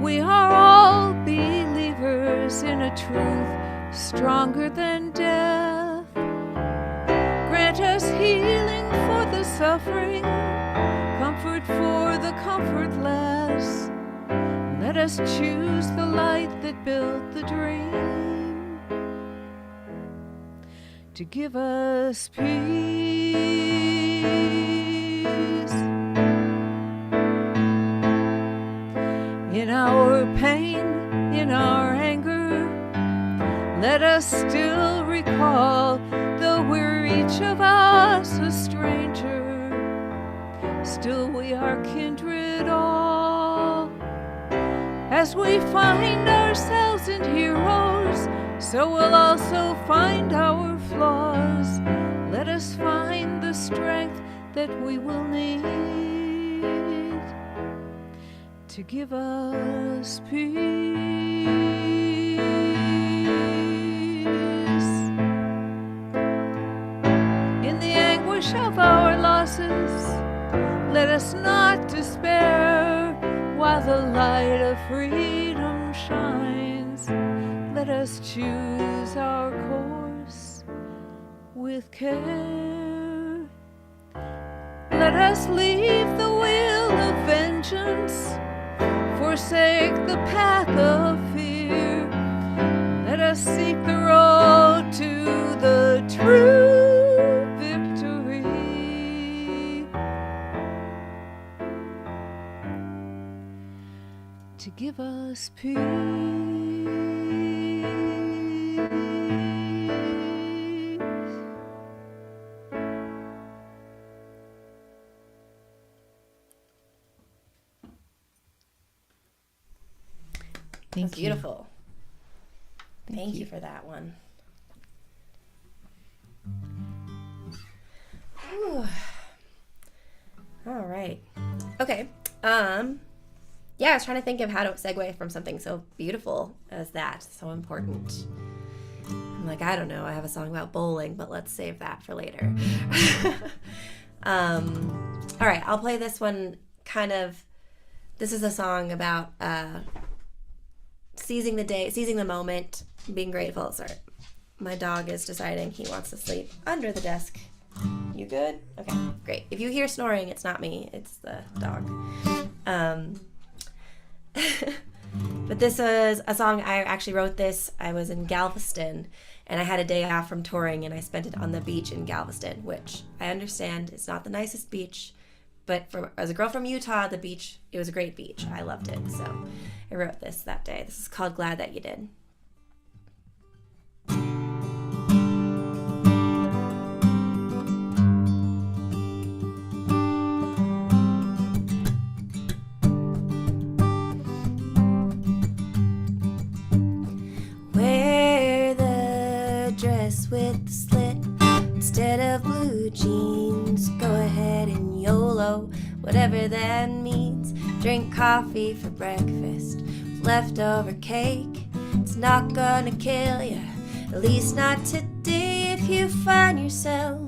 we are all believers in a truth stronger than death. Grant us healing for the suffering, comfort for the comfortless. Let us choose the light that built the dream to give us peace. In our pain, in our anger, let us still recall, though we're each of us a stranger, still we are kindred all. As we find ourselves in heroes, so we'll also find our flaws. Let us find the strength that we will need to give us peace. In the anguish of our losses, let us not despair while the light of freedom shines. Let us choose our course with care. Let us leave the wheel of vengeance, forsake the path of fear. Let us seek the road to the true victory. To give us peace. That's beautiful. Thank you for that one. Whew. All right. Okay. Yeah, I was trying to think of how to segue from something so beautiful as that, so important. I'm like, I don't know, I have a song about bowling, but let's save that for later. All right, I'll play this one this is a song about seizing the day, seizing the moment, being grateful. Sorry, my dog is deciding he wants to sleep under the desk. You good? Okay, great. If you hear snoring, it's not me, it's the dog. But this is a song, I actually wrote this. I was in Galveston, and I had a day off from touring, and I spent it on the beach in Galveston, which I understand is not the nicest beach, but as a girl from Utah, the beach, it was a great beach. I loved it, so I wrote this that day. This is called Glad That You Did. Where the dress with the slit instead of blue jeans. Go ahead and YOLO, whatever that means. Drink coffee for breakfast with leftover cake. It's not gonna kill you, at least not today. If you find yourself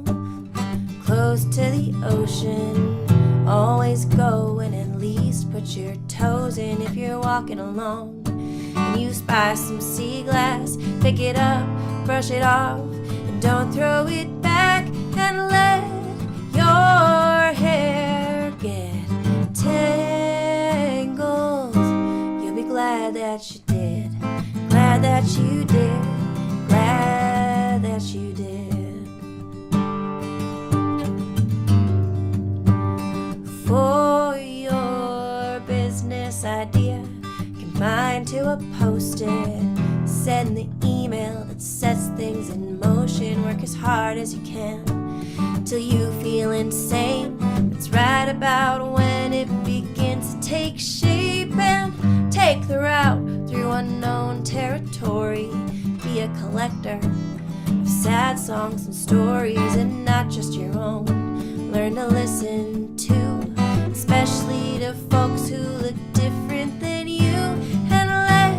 close to the ocean, always go and at least put your toes in. If you're walking alone and you spy some sea glass, pick it up, brush it off, and don't throw it back. And let your hair get tangled. You'll be glad that you did, glad that you did, glad that you did. For your business idea, confine to a post-it. Send the email that sets things in motion. Work as hard as you can till you feel insane. It's right about when it begins to take shape. And take the route through unknown territory. Be a collector of sad songs and stories, and not just your own. Learn to listen to, especially to folks who look different than you. And let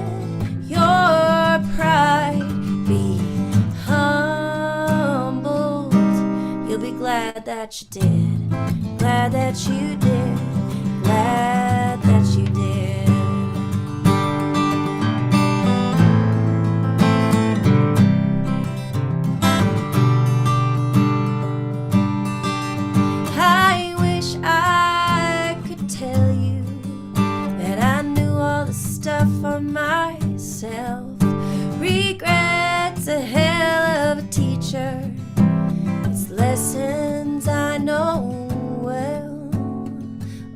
your pride be humbled. You'll be glad that you did, glad that you did, glad that you did. I wish I could tell you that I knew all the stuff for myself. Regret's a hell of a teacher. It's lessons I know well.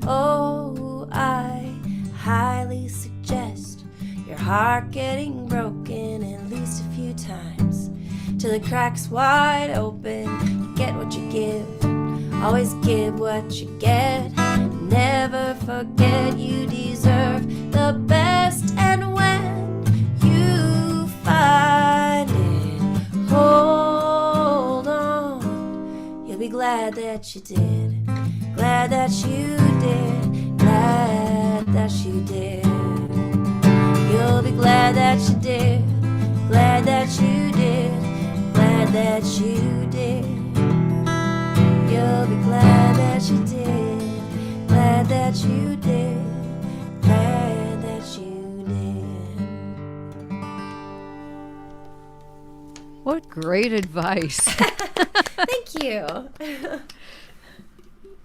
Oh, I highly suggest your heart getting broken at least a few times, till it cracks wide open. You get what you give, always give what you get. Never forget you deserve the best. And when you find it, hold on. You'll be glad that you did, glad that you did, glad that you did. You'll be glad that you did, glad that you did, glad that you did. You'll be glad that you did, glad that you did, glad that you did. What great advice. Thank you.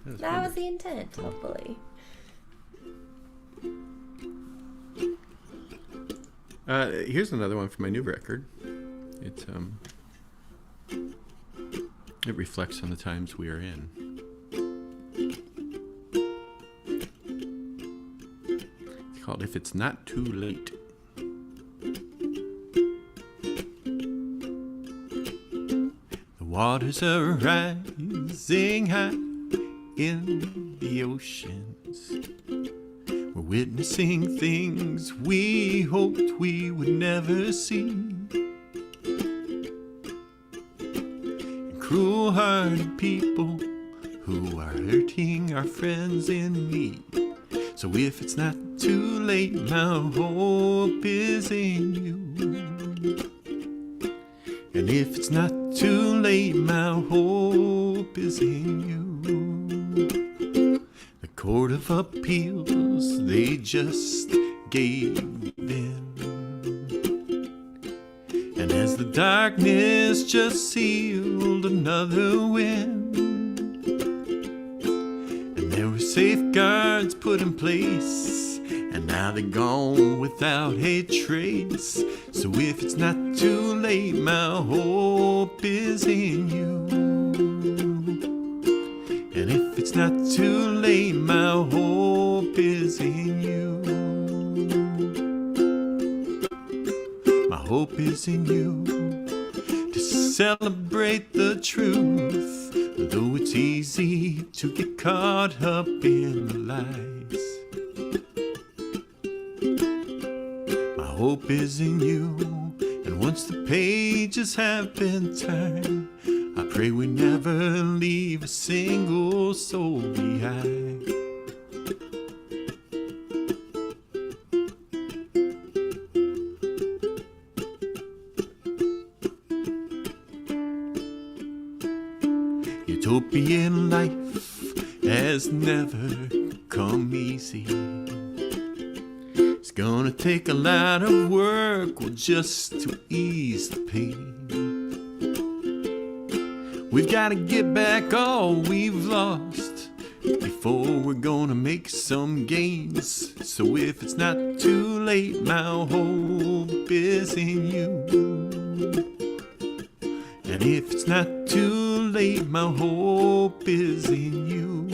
That was the intent, hopefully. Here's another one from my new record. It reflects on the times we are in. It's called If It's Not Too Late. The waters are rising high in the oceans. We're witnessing things we hoped we would never see. Cruel-hearted people who are hurting our friends in need. So if it's not too late, my hope is in you. And if it's not too late, my hope is in you. The Court of Appeals, they just gave in. And as the darkness just sealed another wind, and there were safeguards put in place, and now they're gone without a trace. So if it's not too late, my hope is in you. And if it's not too late, my hope is in you. My hope is in you to celebrate the truth, though it's easy to get caught up in the lies. My hope is in you, and once the pages have been turned. I pray we never leave a single soul behind. Utopian life has never come easy. It's gonna take a lot of work, well, just to ease the pain. We've gotta get back all we've lost before we're gonna make some gains. So if it's not too late, my hope is in you. And if it's not too late, my hope is in you.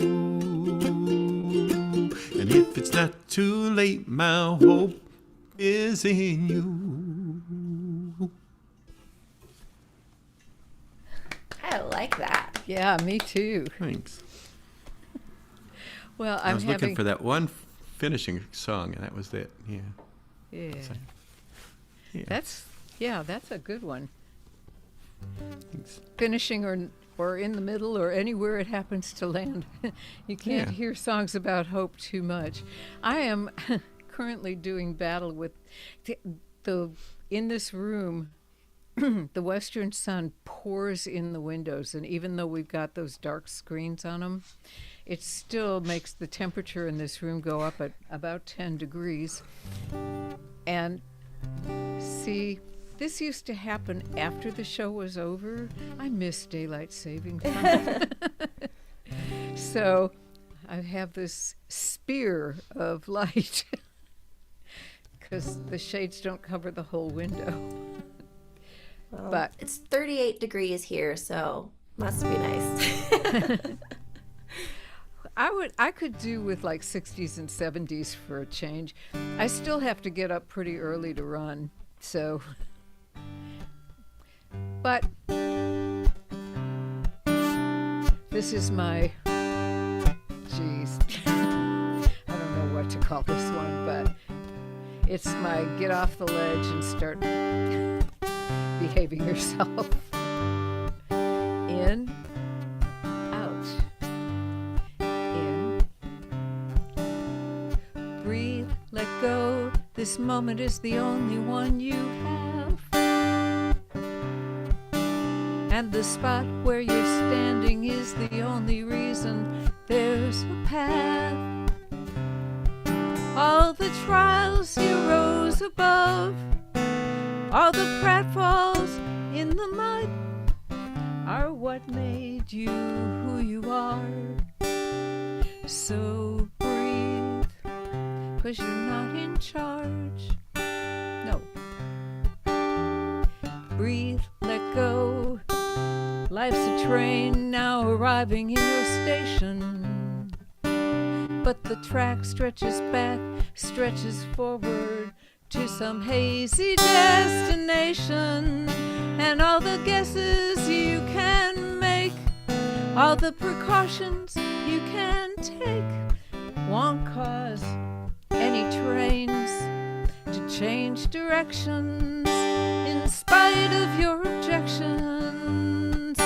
And if it's not too late, my hope is in you. I like that. Yeah, me too. Thanks. Well, I was looking for that one finishing song, and that was it. Yeah. Yeah. So, yeah. That's a good one. Thanks. Finishing or in the middle or anywhere it happens to land. You can't hear songs about hope too much. I am currently doing battle with the in this room. The western sun pours in the windows, and even though we've got those dark screens on them, it still makes the temperature in this room go up at about 10 degrees. And see, this used to happen after the show was over. I miss daylight saving time. So I have this spear of light because the shades don't cover the whole window. Well, But it's 38 degrees here, so must be nice. I could do with like 60s and 70s for a change. I still have to get up pretty early to run, so. But this is my, geez, I don't know what to call this one, but it's my get off the ledge and start behaving yourself. In, out, in, breathe, let go. This moment is the only one you have. And the spot where you're standing is the only reason there's a path. All the trials you rose above, all the pratfalls in the mud are what made you who you are. So breathe, 'cause you're not in charge. No. Breathe, let go. Life's a train now arriving in your station. But the track stretches back, stretches forward to some hazy destination. And all the guesses you can make, all the precautions you can take, won't cause any trains to change directions in spite of your objections.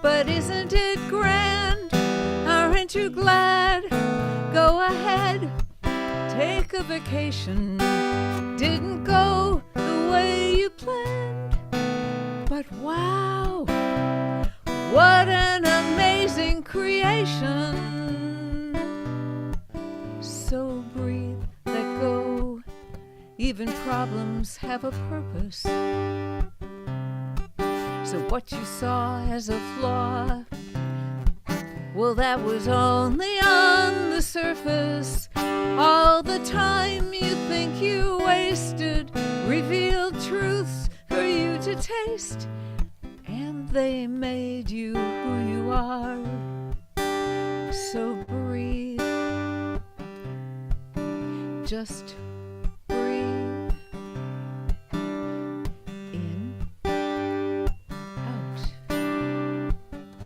But isn't it grand? Aren't you glad? Go ahead, take a vacation. Didn't go the way you planned, but wow, what an amazing creation. So breathe, let go. Even problems have a purpose. So what you saw as a flaw, well, that was only on the surface. All the time you think you wasted revealed truths for you to taste, and they made you who you are. So breathe, just breathe. In, out.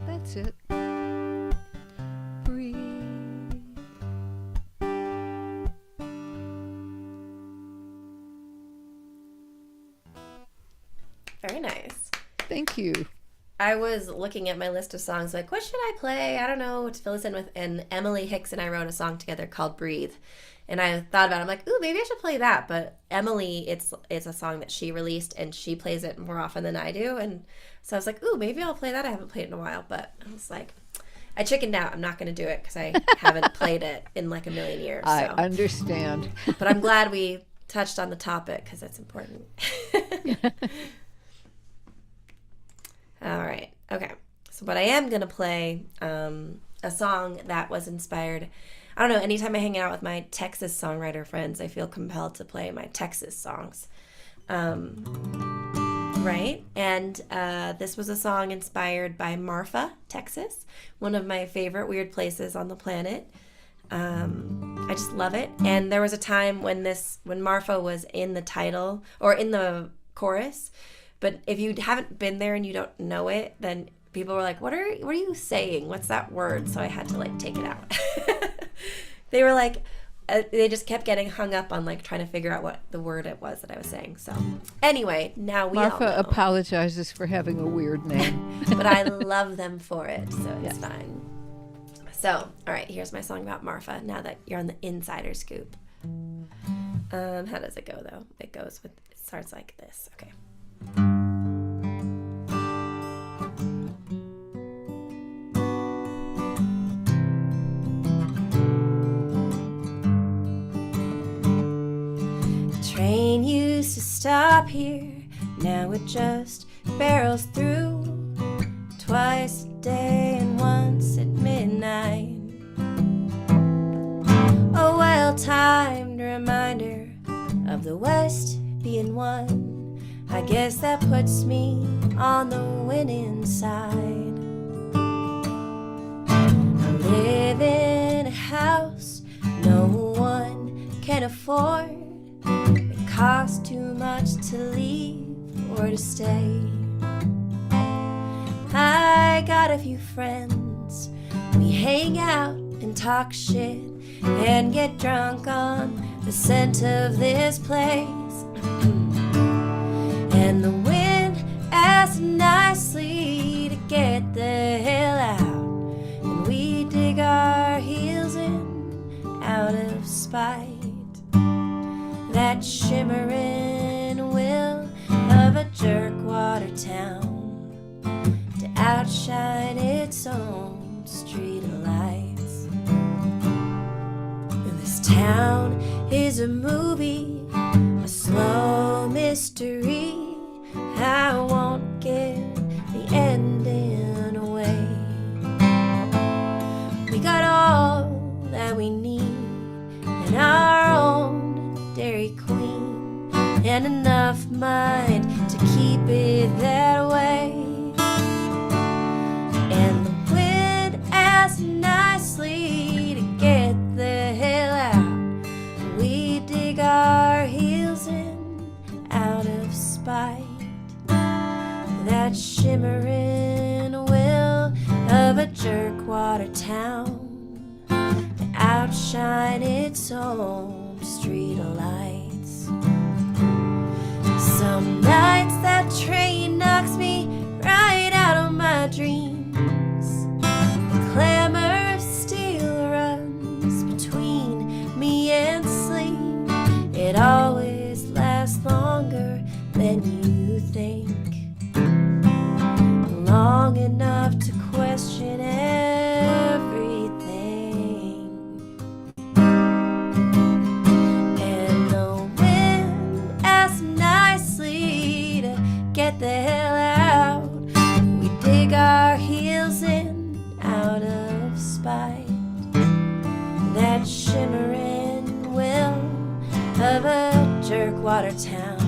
That's it. Breathe. Very nice. Thank you. I was looking at my list of songs, like, what should I play? I don't know what to fill this in with. And Emily Hicks and I wrote a song together called Breathe. And I thought about it. I'm like, ooh, maybe I should play that. But Emily, it's a song that she released, and she plays it more often than I do. And so I was like, ooh, maybe I'll play that. I haven't played it in a while. But I was like, I chickened out. I'm not going to do it because I haven't played it in like a million years. I So. understand. But I'm glad we touched on the topic because it's important. All right. Okay. So, but I am going to play a song that was inspired. I don't know. Anytime I hang out with my Texas songwriter friends, I feel compelled to play my Texas songs. Right? And this was a song inspired by Marfa, Texas, one of my favorite weird places on the planet. I just love it. And there was a time when Marfa was in the title or in the chorus. But if you haven't been there and you don't know it, then people were like, what are you saying? What's that word? So I had to like take it out. They were like, they just kept getting hung up on like trying to figure out what the word it was that I was saying. So anyway, now we all Marfa know. apologizes for having a weird name. But I love them for it, so it's fine. So, all right, here's my song about Marfa now that you're on the insider scoop. How does it go though? It starts like this. Okay. Train used to stop here, now it just barrels through twice a day and once at midnight. A well-timed reminder of the West being one. I guess that puts me on the winning side. I live in a house no one can afford. It costs too much to leave or to stay. I got a few friends. We hang out and talk shit and get drunk on the scent of this place. And the wind asks nicely to get the hell out, and we dig our heels in out of spite. That shimmering will of a jerkwater town to outshine its own street lights. This town is a movie, a slow mystery. I won't give the ending away. We got all that we need in our own Dairy Queen, and enough mind to keep it that way. And the wind asks nicely to get the hell out. We dig our heels in out of spite. That shimmering will of a jerkwater town to outshine its own street lights. Some nights that train knocks me right out of my dreams. The clamor of steel runs between me and sleep. It always lasts longer than you think. Long enough to question everything. And the wind asks nicely to get the hell out. We dig our heels in out of spite. That shimmering will of a jerkwater town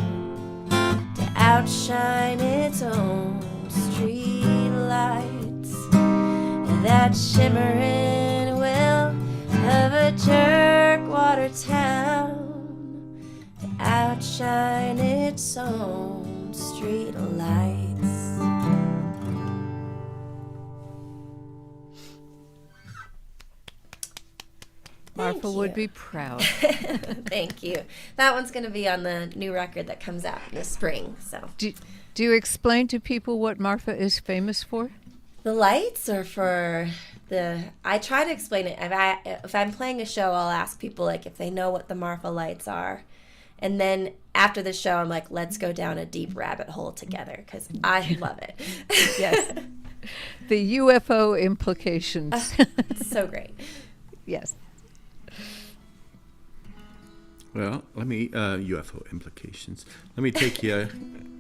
to outshine its own street lights. That shimmering will of a jerkwater town to outshine its own street lights. Marfa, Marfa would be proud. Thank you. That one's going to be on the new record that comes out in the spring. So, Do you explain to people what Marfa is famous for? the lights are for I try to explain it. If I'm playing a show, I'll ask people like if they know what the Marfa lights are. And then after the show, I'm like, let's go down a deep rabbit hole together because I love it. Yes. The UFO implications. It's so great. Yes. Well, let me, UFO implications. Let me take you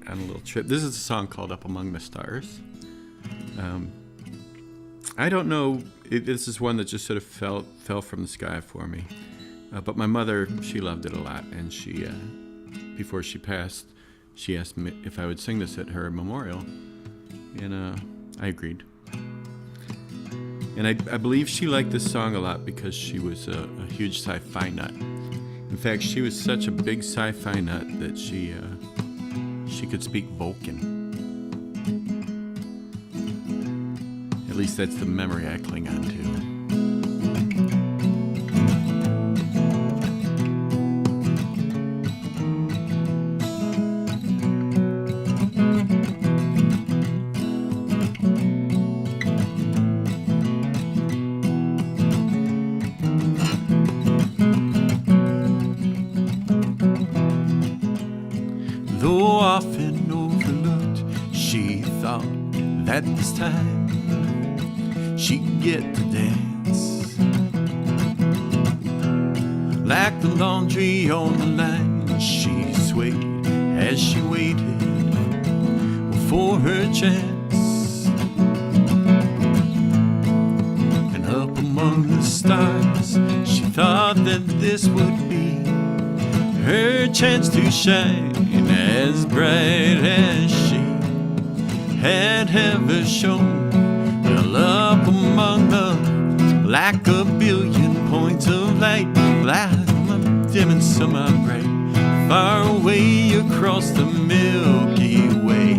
on a little trip. This is a song called Up Among the Stars. I don't know, this is one that just sort of fell from the sky for me. But my mother, she loved it a lot. And she, before she passed, she asked me if I would sing this at her memorial. And I agreed. And I believe she liked this song a lot because she was a huge sci-fi nut. In fact, she was such a big sci-fi nut that she could speak Vulcan. At least that's the memory I cling on to. Though often overlooked, she thought that this time she'd get to dance. Like the laundry on the line, she swayed as she waited for her chance. And up among the stars, she thought that this would be her chance to shine as bright as she had ever shone. Well, up among the, like a billion points of light, like some dim and some are bright, far away across the Milky Way.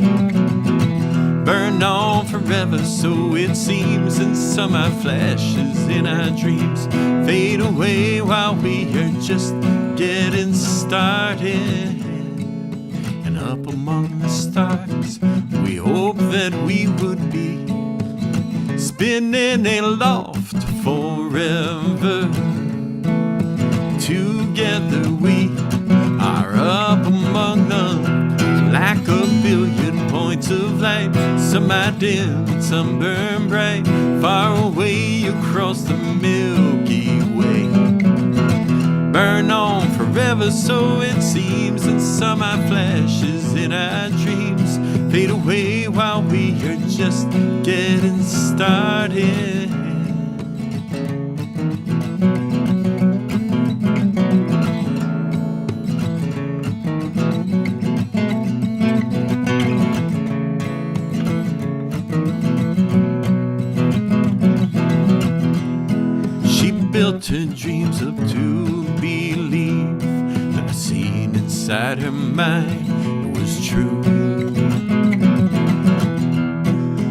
Burn on forever, so it seems, and some are flashes in our dreams, fade away while we are just getting started. And up among the stars, we hope that we would be spinning aloft forever. Together we are up among the, like a billion points of light. Some are dim, some burn bright, far away across the Milky Way. Burn on forever, so it seems, and some are flashes in our dreams, fade away while we are just getting started. She built her dreams up to believe that the scene inside her mind was true.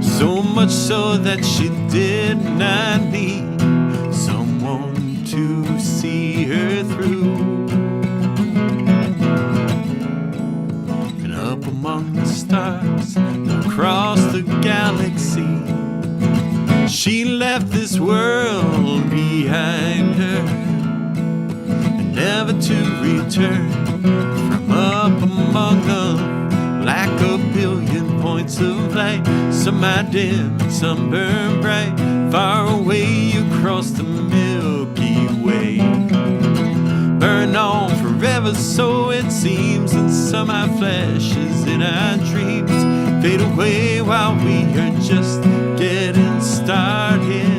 So much so that she did not need someone to see her through. And up among the stars, across the galaxy, she left this world behind her, and never to return. From up among them, like a billion points of light, some are dim, some burn bright, far away across the Milky Way. Burn on forever, so it seems, and some are flashes in our dreams, fade away while we are just getting started.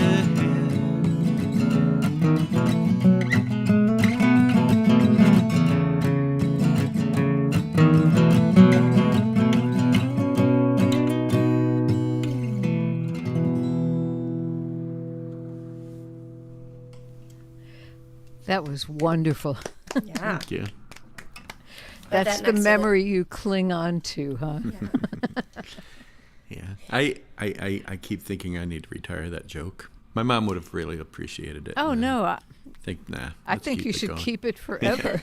That was wonderful. Yeah. Thank you. That's that the next to memory you cling on to, huh? Yeah. I keep thinking I need to retire that joke. My mom would have really appreciated it. Oh, no. think, nah. I let's think keep you it should going. keep it forever.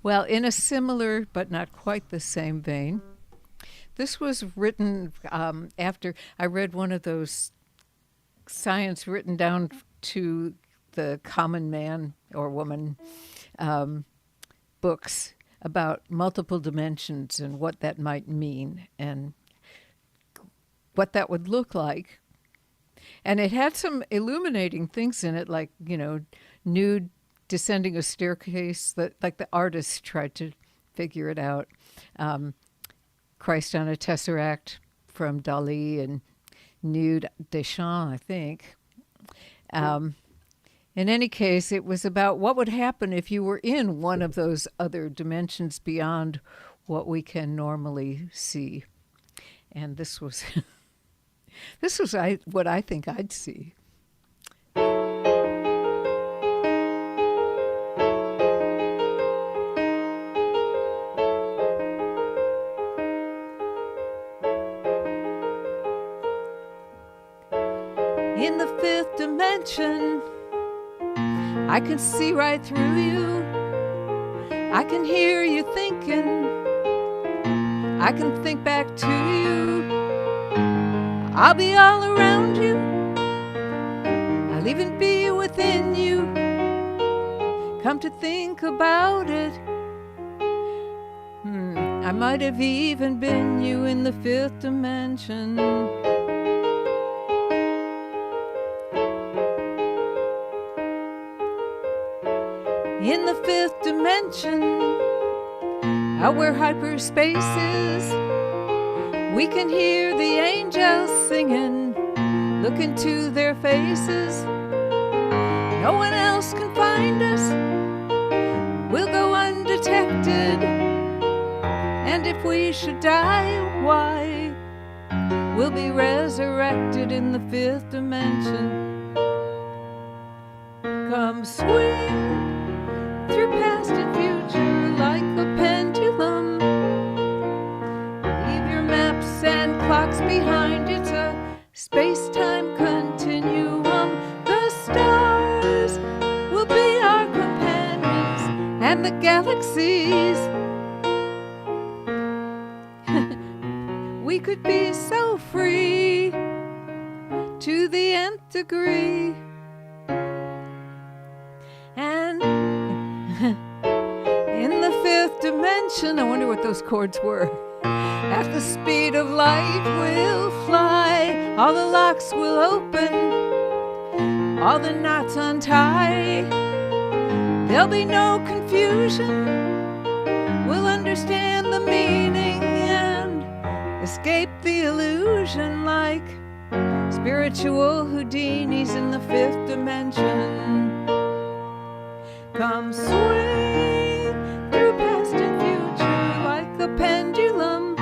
Well, in a similar but not quite the same vein, this was written after I read one of those science written down to the common man or woman books about multiple dimensions and what that might mean and what that would look like. And it had some illuminating things in it, like, nude descending a staircase, that like the artists tried to figure it out. Christ on a Tesseract from Dali and nude Deschamps, I think. In any case, it was about what would happen if you were in one of those other dimensions beyond what we can normally see. And this was what I think I'd see. In the fifth dimension, I can see right through you. I can hear you thinking. I can think back to you. I'll be all around you. I'll even be within you. Come to think about it, I might have even been you in the fifth dimension. In the fifth dimension, out where hyperspace is, we can hear the angels singing, look into their faces. No one else can find us, we'll go undetected. And if we should die, why, we'll be resurrected in the fifth dimension. Come swing through past and future like a pendulum. Leave your maps and clocks behind. It's a space-time continuum. The stars will be our companions, and the galaxies. We could be so free to the nth degree. And in the fifth dimension, I wonder what those chords were. At the speed of light we'll fly, all the locks will open, all the knots untie. There'll be no confusion, we'll understand the meaning and escape the illusion like spiritual Houdinis in the fifth dimension. Come swing through past and future like a pendulum.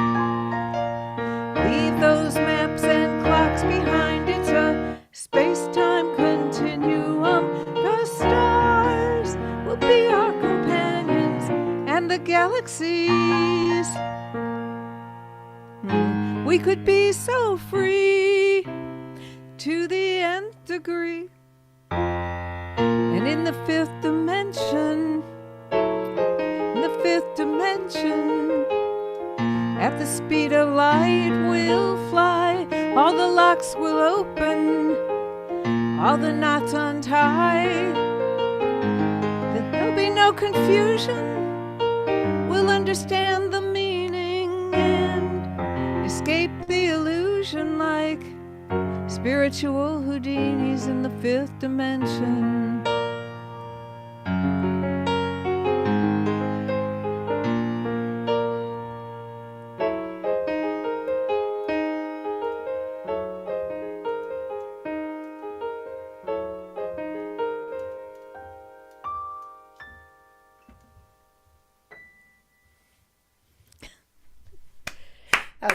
Leave those maps and clocks behind. It's a space-time continuum. The stars will be our companions, and the galaxies. We could be so free to the nth degree. And in the fifth dimension, at the speed of light we'll fly, all the locks will open, all the knots untie. There'll be no confusion, we'll understand the meaning and escape the illusion like spiritual Houdinis in the fifth dimension.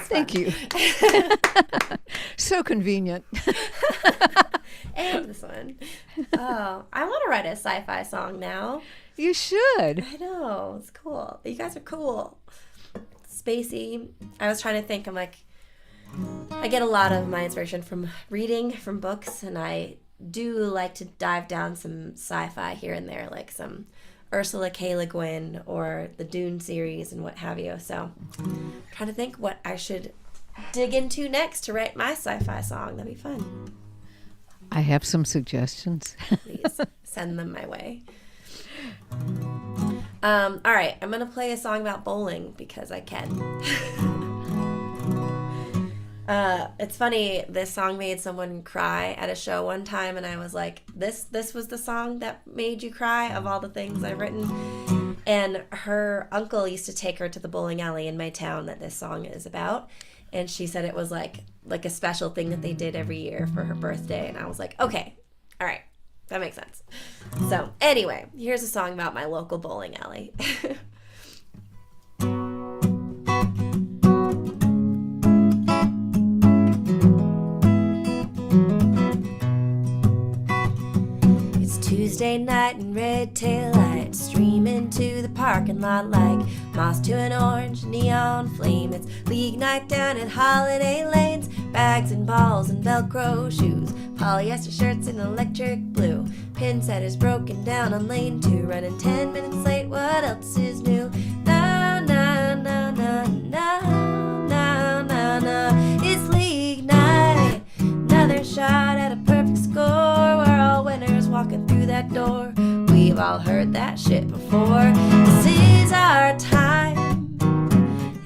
Thank you. So convenient. And this one. Oh, I want to write a sci-fi song now. You should. I know. It's cool. You guys are cool. Spacey. I was trying to think. I'm like, I get a lot of my inspiration from reading, from books, and I do like to dive down some sci-fi here and there, like some Ursula K. Le Guin or the Dune series and what have you. So I'm trying to think what I should dig into next to write my sci-fi song. That'd be fun. I have some suggestions. Please send them my way. All right, I'm gonna play a song about bowling because I can. It's funny, this song made someone cry at a show one time, and I was like, this was the song that made you cry of all the things I've written. And her uncle used to take her to the bowling alley in my town that this song is about, and she said it was like a special thing that they did every year for her birthday. And I was like, okay, all right, that makes sense. So anyway, here's a song about my local bowling alley. Tuesday night and red tail lights stream into the parking lot like moss to an orange neon flame. It's league night down at Holiday Lanes, bags and balls and Velcro shoes, polyester shirts in electric blue. Pin set is broken down on lane 2, running 10 minutes late. What else is new? Na na na na na na na na. It's league night, another shot at a perfect score. We're all winners walking through that door. We've all heard that shit before. This is our time.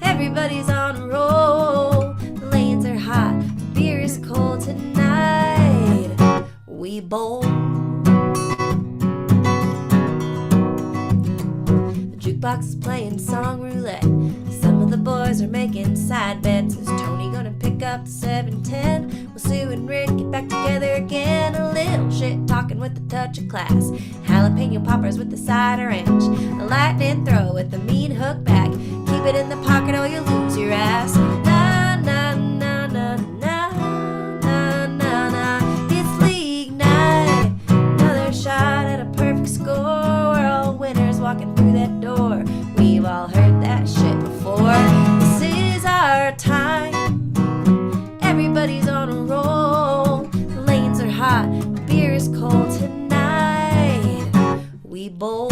Everybody's on a roll. The lanes are hot, the beer is cold tonight. We bowl. The jukebox is playing song roulette. Some of the boys are making side bets. Is Tony gonna pick up the 710? Will Sue and Rick get back together again? A little shit talking with a touch of class. Jalapeno poppers with the cider ranch. A lightning throw with the mean hook back. Keep it in the pocket or you lose your ass. Na na na na na na na na. It's league night. Another shot at a perfect score. We're all winners walking through that door. We've all heard that shit before. This is our time. Everybody's on a roll. The lanes are hot, the beer is cold tonight. We bowl.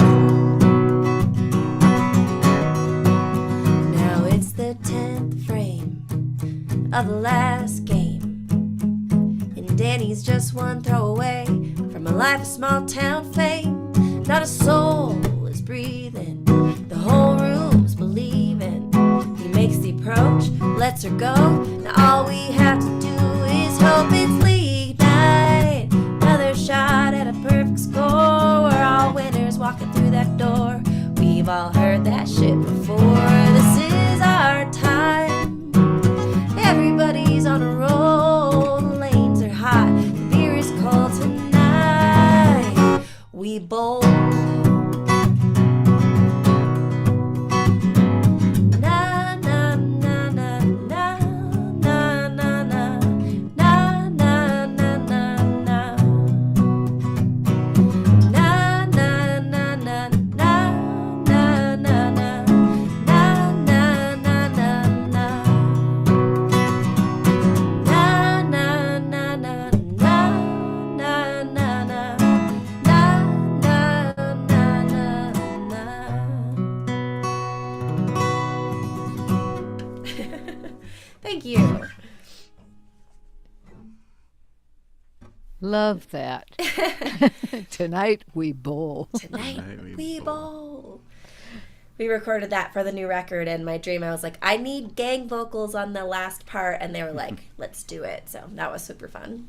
Now it's the 10th frame of the last game, and Danny's just one throw away from a life of small town fame. Not a soul is breathing, the whole room's believing. He makes the approach, lets her go. Now all we have to do is hope. It's league night, another shot at a perfect score. We're all winners walking through that door. We've all heard that shit before. This is our time. Everybody's on a roll. The lanes are hot, the beer is cold tonight. We bowl. Thank you. Love that. Tonight we bowl. Tonight we bowl. We recorded that for the new record, and my dream, I was like, I need gang vocals on the last part, and they were like, let's do it. So that was super fun.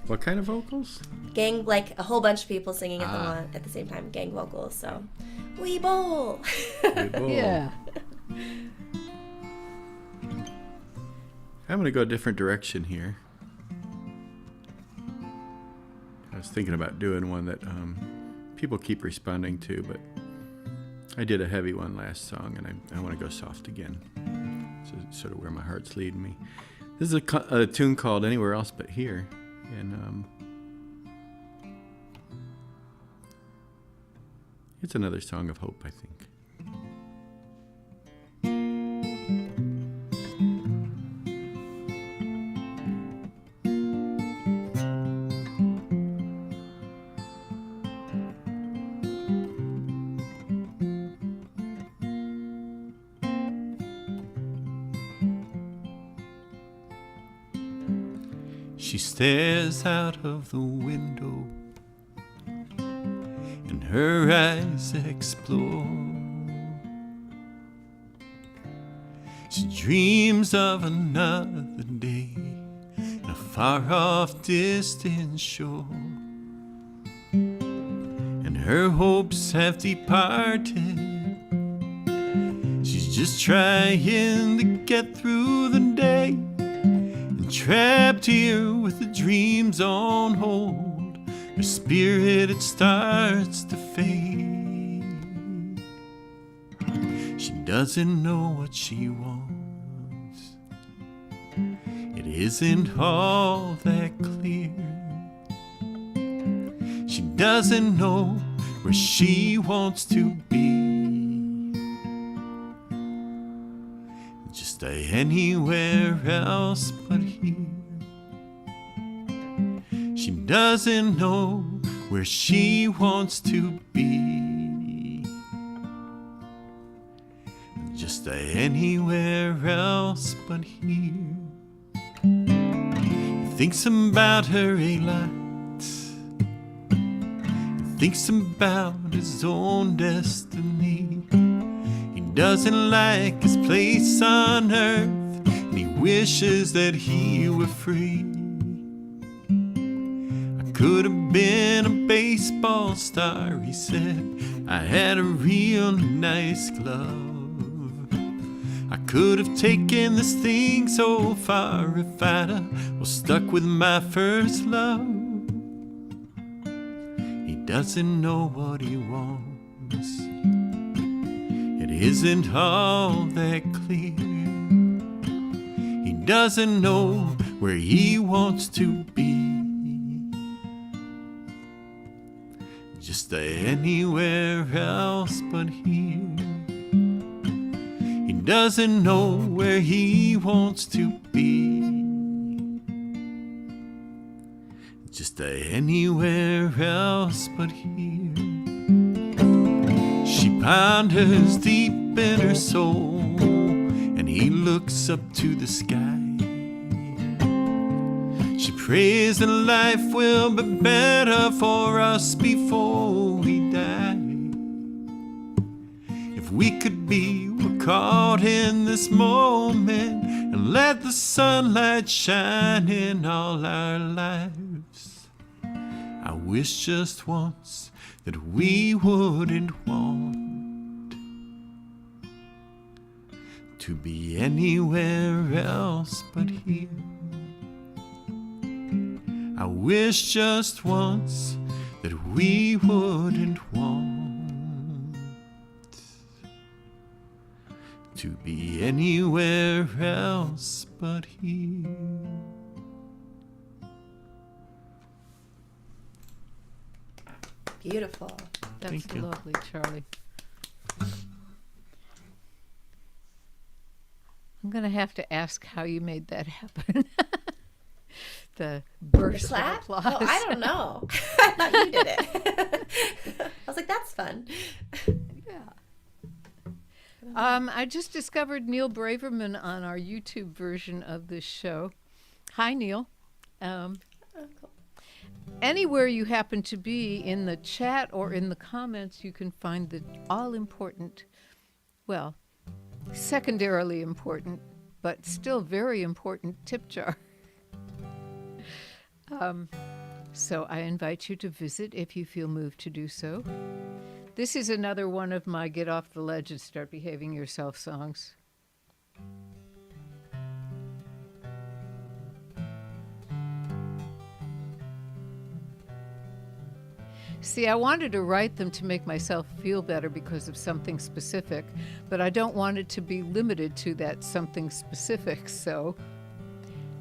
What kind of vocals? Gang, like a whole bunch of people singing at the same time, gang vocals. So we bowl. We bowl. Yeah. I'm going to go a different direction here. I was thinking about doing one that people keep responding to, but I did a heavy one last song, and I want to go soft again. So it's sort of where my heart's leading me. This is a tune called Anywhere Else But Here, and it's another song of hope, I think. She stares out of the window and her eyes explore. She dreams of another day in a far-off distant shore, and her hopes have departed. She's just trying to get through the day, and trapped here with the dreams on hold, her spirit, it starts to fade. She doesn't know what she wants. It isn't all that clear. She doesn't know where she wants to be. Just anywhere else but here. She doesn't know where she wants to be. Just anywhere else but here. He thinks about her a lot. He thinks about his own destiny. He doesn't like his place on earth, and he wishes that he were free. I could have been a baseball star, he said. I had a real nice glove. I could have taken this thing so far if I'd have stuck with my first love. He doesn't know what he wants. It isn't all that clear. He doesn't know where he wants to be. Just anywhere else but here. He doesn't know where he wants to be. Just anywhere else but here. She ponders deep in her soul, and he looks up to the sky. She prays that life will be better for us before we die. If we could be caught in this moment and let the sunlight shine in all our lives. I wish just once that we wouldn't want to be anywhere else but here. I wish just once that we wouldn't want to be anywhere else but here. Beautiful. That's Thank you. lovely, Charlie. I'm going to have to ask how you made that happen. The burst Clap? of applause. Oh, I don't know. I thought you did it. I was like, that's fun. Yeah. I just discovered Neil Braverman on our YouTube version of this show. Hi, Neil. Oh, cool. Anywhere you happen to be in the chat or in the comments, you can find the all-important, well, secondarily important, but still very important tip jar. So I invite you to visit if you feel moved to do so. This is another one of my Get Off the Ledge and Start Behaving Yourself songs. See, I wanted to write them to make myself feel better because of something specific, but I don't want it to be limited to that something specific, so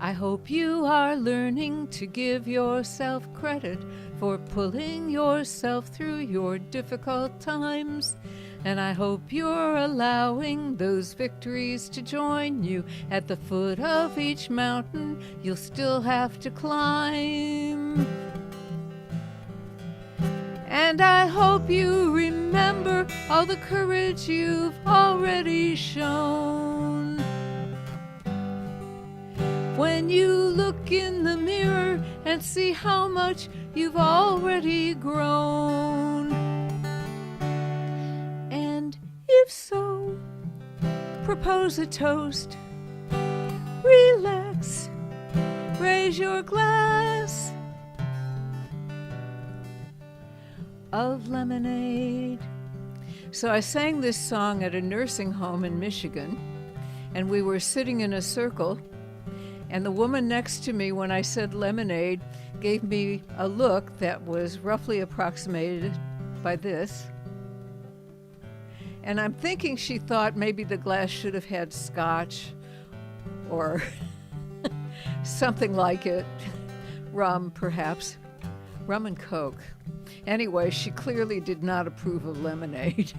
I hope you are learning to give yourself credit for pulling yourself through your difficult times. And I hope you're allowing those victories to join you at the foot of each mountain you'll still have to climb. And I hope you remember all the courage you've already shown. When you look in the mirror and see how much you've already grown. And if so, propose a toast. Relax, raise your glass of lemonade. So I sang this song at a nursing home in Michigan, and we were sitting in a circle, and the woman next to me, when I said lemonade, gave me a look that was roughly approximated by this. And I'm thinking she thought maybe the glass should have had scotch or something like it. Rum, perhaps. Rum and Coke. Anyway, she clearly did not approve of lemonade.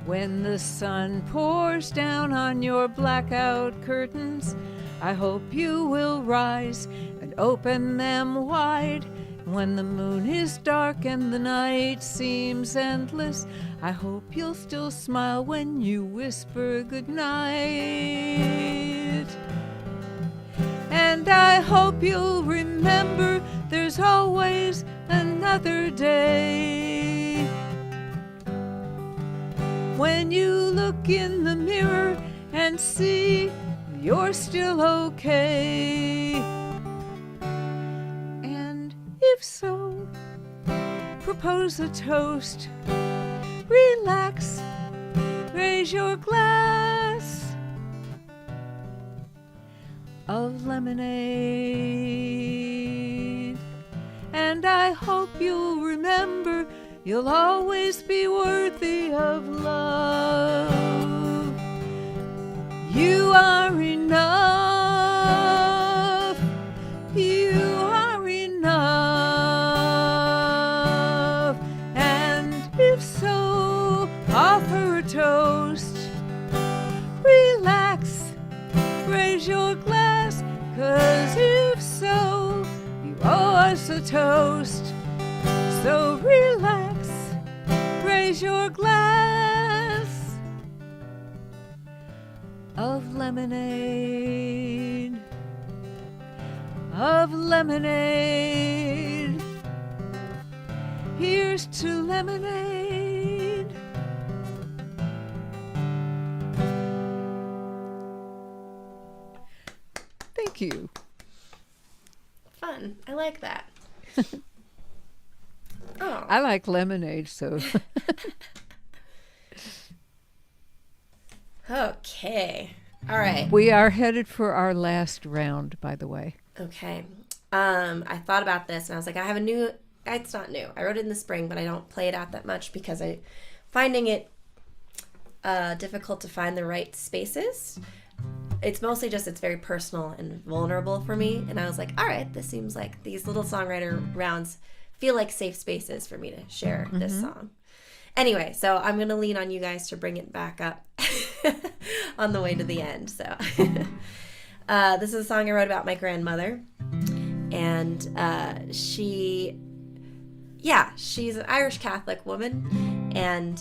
When the sun pours down on your blackout curtains, I hope you will rise and open them wide. When the moon is dark and the night seems endless, I hope you'll still smile when you whisper goodnight. And I hope you'll remember there's always another day. When you look in the mirror and see you're still okay. And if so, propose a toast. Relax, raise your glass of lemonade. And I hope you'll remember you'll always be worthy of love. You are enough. You are enough. And if so, offer a toast. Relax, raise your glass, 'cause if so, you owe us a toast. So relax, raise your glass of lemonade, of lemonade. Here's to lemonade. Thank you. Fun. I like that. Oh. I like lemonade, so. Okay. All right. We are headed for our last round, by the way. Okay. I thought about this and I was like, I have a new, it's not new. I wrote it in the spring, but I don't play it out that much because I'm finding it difficult to find the right spaces. It's mostly just, it's very personal and vulnerable for me. And I was like, all right, this seems like these little songwriter rounds feel like safe spaces for me to share this song. Anyway, so I'm going to lean on you guys to bring it back up on the way to the end. So this is a song I wrote about my grandmother. And she's an Irish Catholic woman. And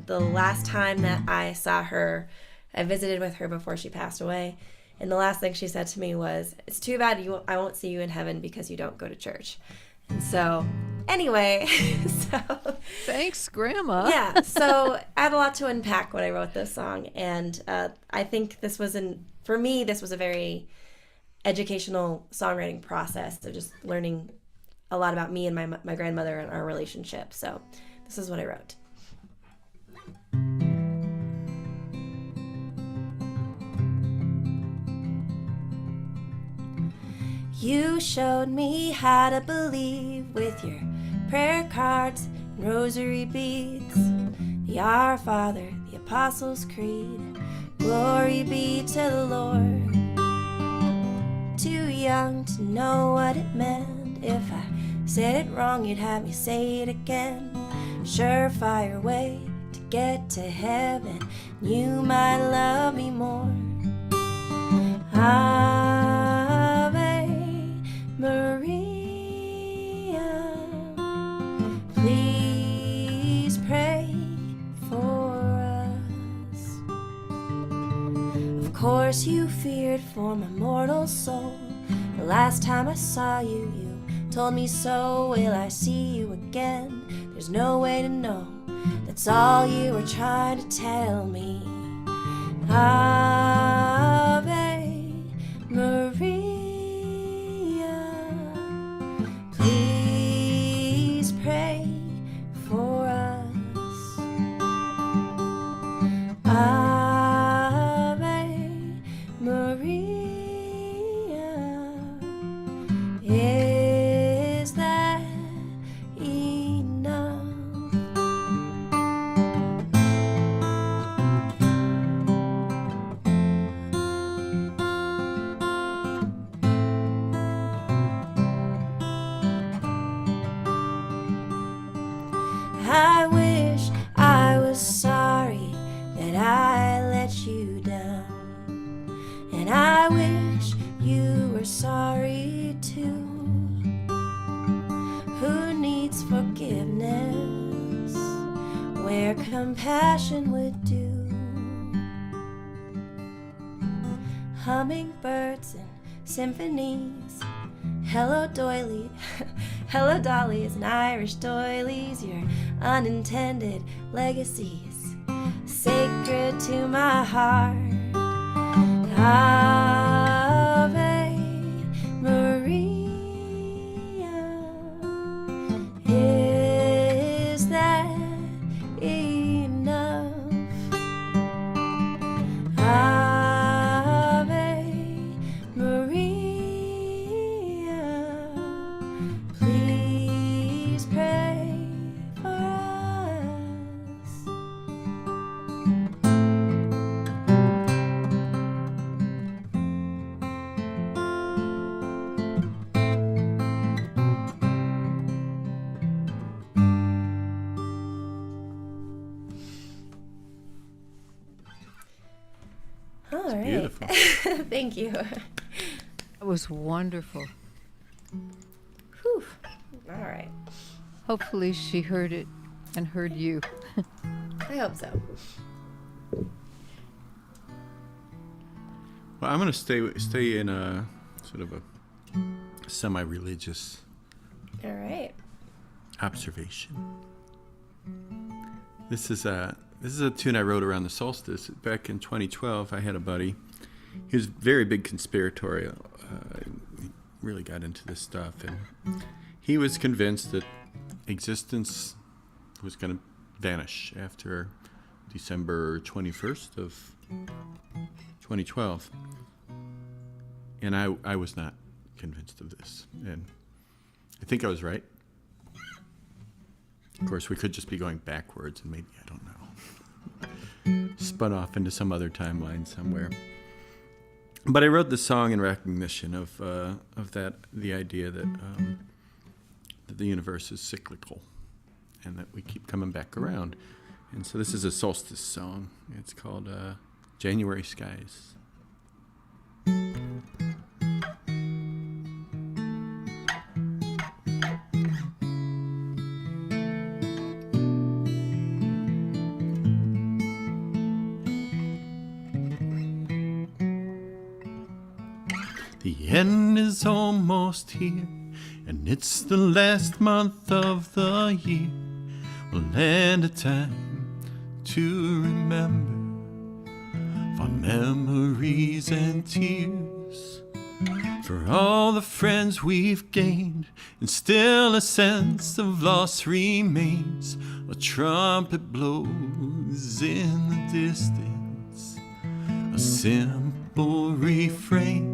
the last time that I saw her, I visited with her before she passed away. And the last thing she said to me was, it's too bad I won't see you in heaven because you don't go to church. And so, anyway, Thanks, Grandma. Yeah, so I had a lot to unpack when I wrote this song, and I think for me, this was a very educational songwriting process of just learning a lot about me and my grandmother and our relationship. So this is what I wrote. You showed me how to believe with your prayer cards and rosary beads. The Our Father, the Apostles' Creed. Glory be to the Lord. Too young to know what it meant. If I said it wrong, you'd have me say it again. Surefire way to get to heaven. You might love me more. Maria, please pray for us. Of course you feared for my mortal soul, The last time I saw you, you told me so. Will I see you again? There's no way to know. That's all you were trying to tell me. Ave Maria, please pray for us. Ave Maria, is that enough? I wish I was sorry that I let you down, and I wish you were sorry too. Who needs forgiveness where compassion would do? Hummingbirds and symphonies, hello doily, hello dollies and Irish doilies, your unintended legacies, sacred to my heart. Ave Maria, is that enough? Ave Maria, please pray for us. All right. Beautiful. Thank you. That was wonderful. Whew. All right. Hopefully she heard it and heard you. I hope so. Well, I'm going to stay in a sort of a semi-religious All right. observation. This is a tune I wrote around the solstice back in 2012. I had a buddy. He was very big conspiratorial. He really got into this stuff, and he was convinced that existence was going to vanish after December 21st of 2012. And I was not convinced of this, and I think I was right. Of course, we could just be going backwards, and maybe, I don't know, spun off into some other timeline somewhere. But I wrote this song in recognition of that, the idea that the universe is cyclical, and that we keep coming back around. And so this is a solstice song. It's called January Skies. The end is almost here, and it's the last month of the year. Well, and a time to remember fond memories and tears. For all the friends we've gained, and still a sense of loss remains. A trumpet blows in the distance, a simple refrain.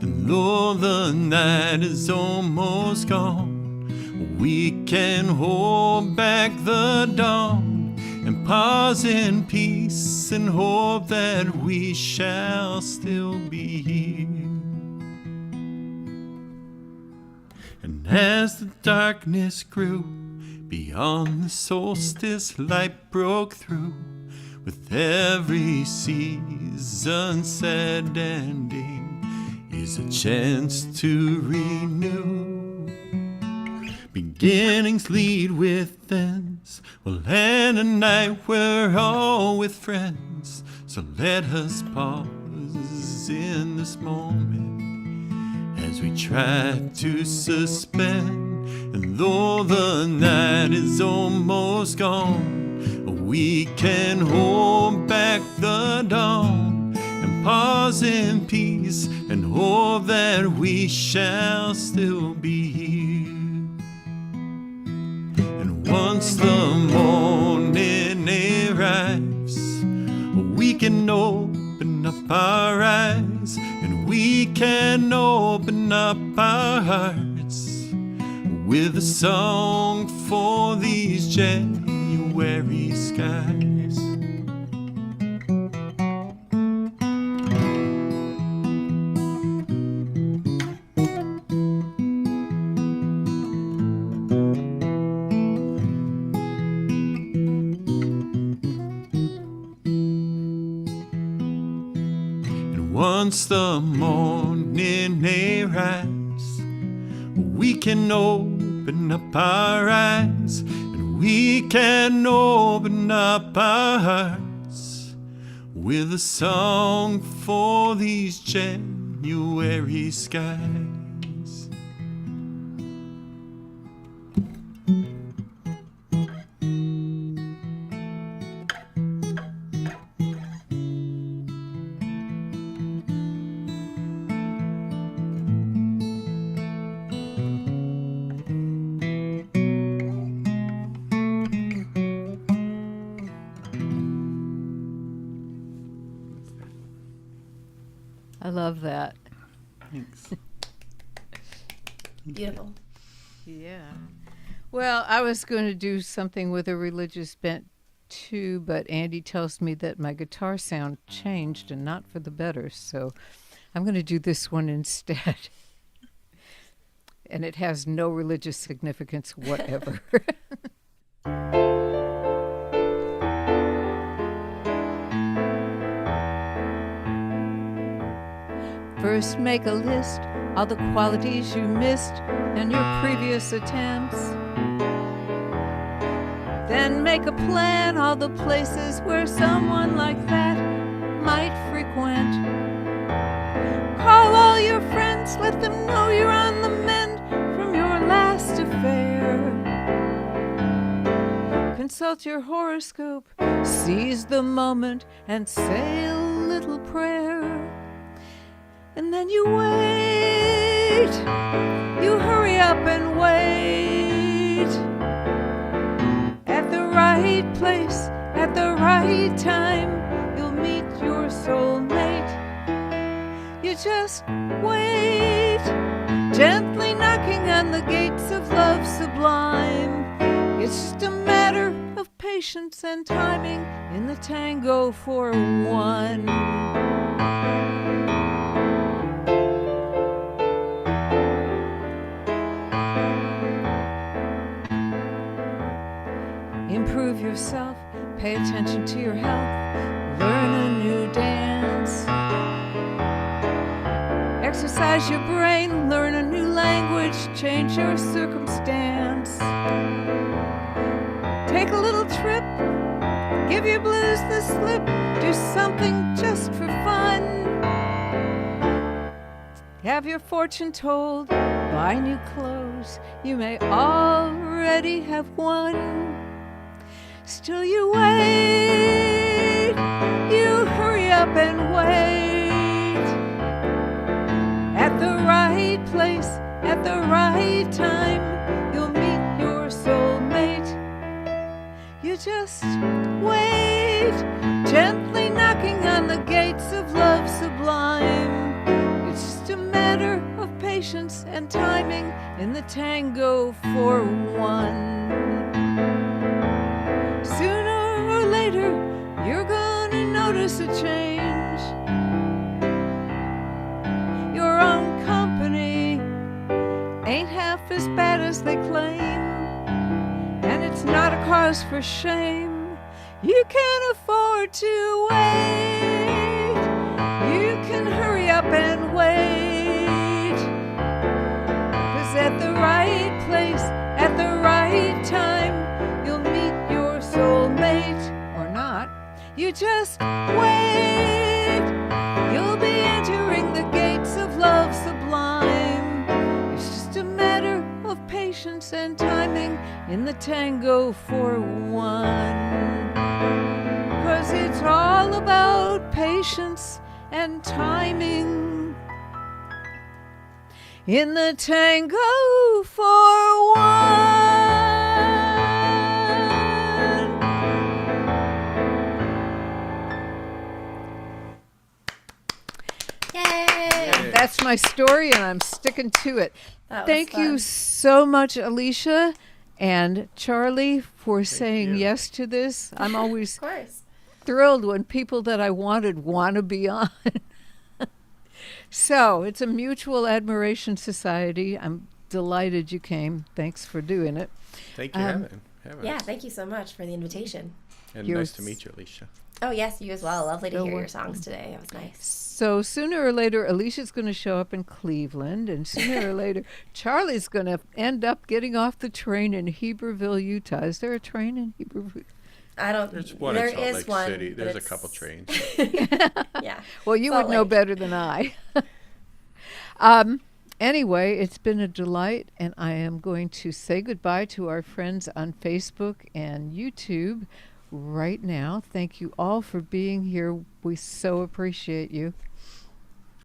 And though the night is almost gone, we can hold back the dawn and pause in peace and hope that we shall still be here. And as the darkness grew, beyond the solstice light broke through. With every season sad ending is a chance to renew. Beginnings lead with ends. We'll end a night we're all with friends. So let us pause in this moment as we try to suspend. And though the night is almost gone, we can hold back the dawn and pause in peace and hope that we shall still be here. And once the morning arrives, we can open up our eyes and we can open up our hearts with a song for these January skies. Once the morning arrives, we can open up our eyes and we can open up our hearts with a song for these January skies. I love that. Thanks. Beautiful. Yeah. Well, I was going to do something with a religious bent too, but Andy tells me that my guitar sound changed and not for the better, so I'm going to do this one instead. And it has no religious significance whatever. First, make a list, all the qualities you missed in your previous attempts. Then make a plan, all the places where someone like that might frequent. Call all your friends, let them know you're on the mend from your last affair. Consult your horoscope, seize the moment, and say a little prayer. And then you wait, you hurry up and wait. At the right place, at the right time, you'll meet your soulmate. You just wait, gently knocking on the gates of love sublime. It's just a matter of patience and timing in the tango for one. Improve yourself, pay attention to your health, learn a new dance. Exercise your brain, learn a new language, change your circumstance. Take a little trip, give your blues the slip, do something just for fun. Have your fortune told, buy new clothes, you may already have won. Still you wait, you hurry up and wait. At the right place, at the right time, you'll meet your soulmate. You just wait, gently knocking on the gates of love sublime. It's just a matter of patience and timing in the tango for one. Sooner or later, you're gonna notice a change. Your own company ain't half as bad as they claim, and it's not a cause for shame. You can afford to wait. You can hurry up and wait. 'Cause at the right place, at the right time, you'll meet your soulmate, or not. You just wait. You'll be entering the gates of love sublime. patience and timing in the tango for one. 'Cause it's all about patience and timing in the tango for one. Yay! That's my story, and I'm sticking to it. That was Thank you fun. so much, Alicia and Charlie, for saying you. yes to this. I'm always Of course. thrilled when people that I wanted want to be on. So it's a mutual admiration society. I'm delighted you came. Thanks for doing it. Thank you, having Yeah, us. thank you so much for the invitation. And You're nice to meet you, Alicia. Oh, yes, you as well. Lovely to So hear your welcome. songs today. It was nice. So sooner or later, Alicia's going to show up in Cleveland, and sooner or later, Charlie's going to end up getting off the train in Heberville, Utah. Is there a train in Heberville? I don't. There's one there in Salt is Lake one, City. but There's a it's- couple trains. Yeah. Well, you Salt would know Lake. better than I. Anyway, it's been a delight, and I am going to say goodbye to our friends on Facebook and YouTube right now. Thank you all for being here. We so appreciate you.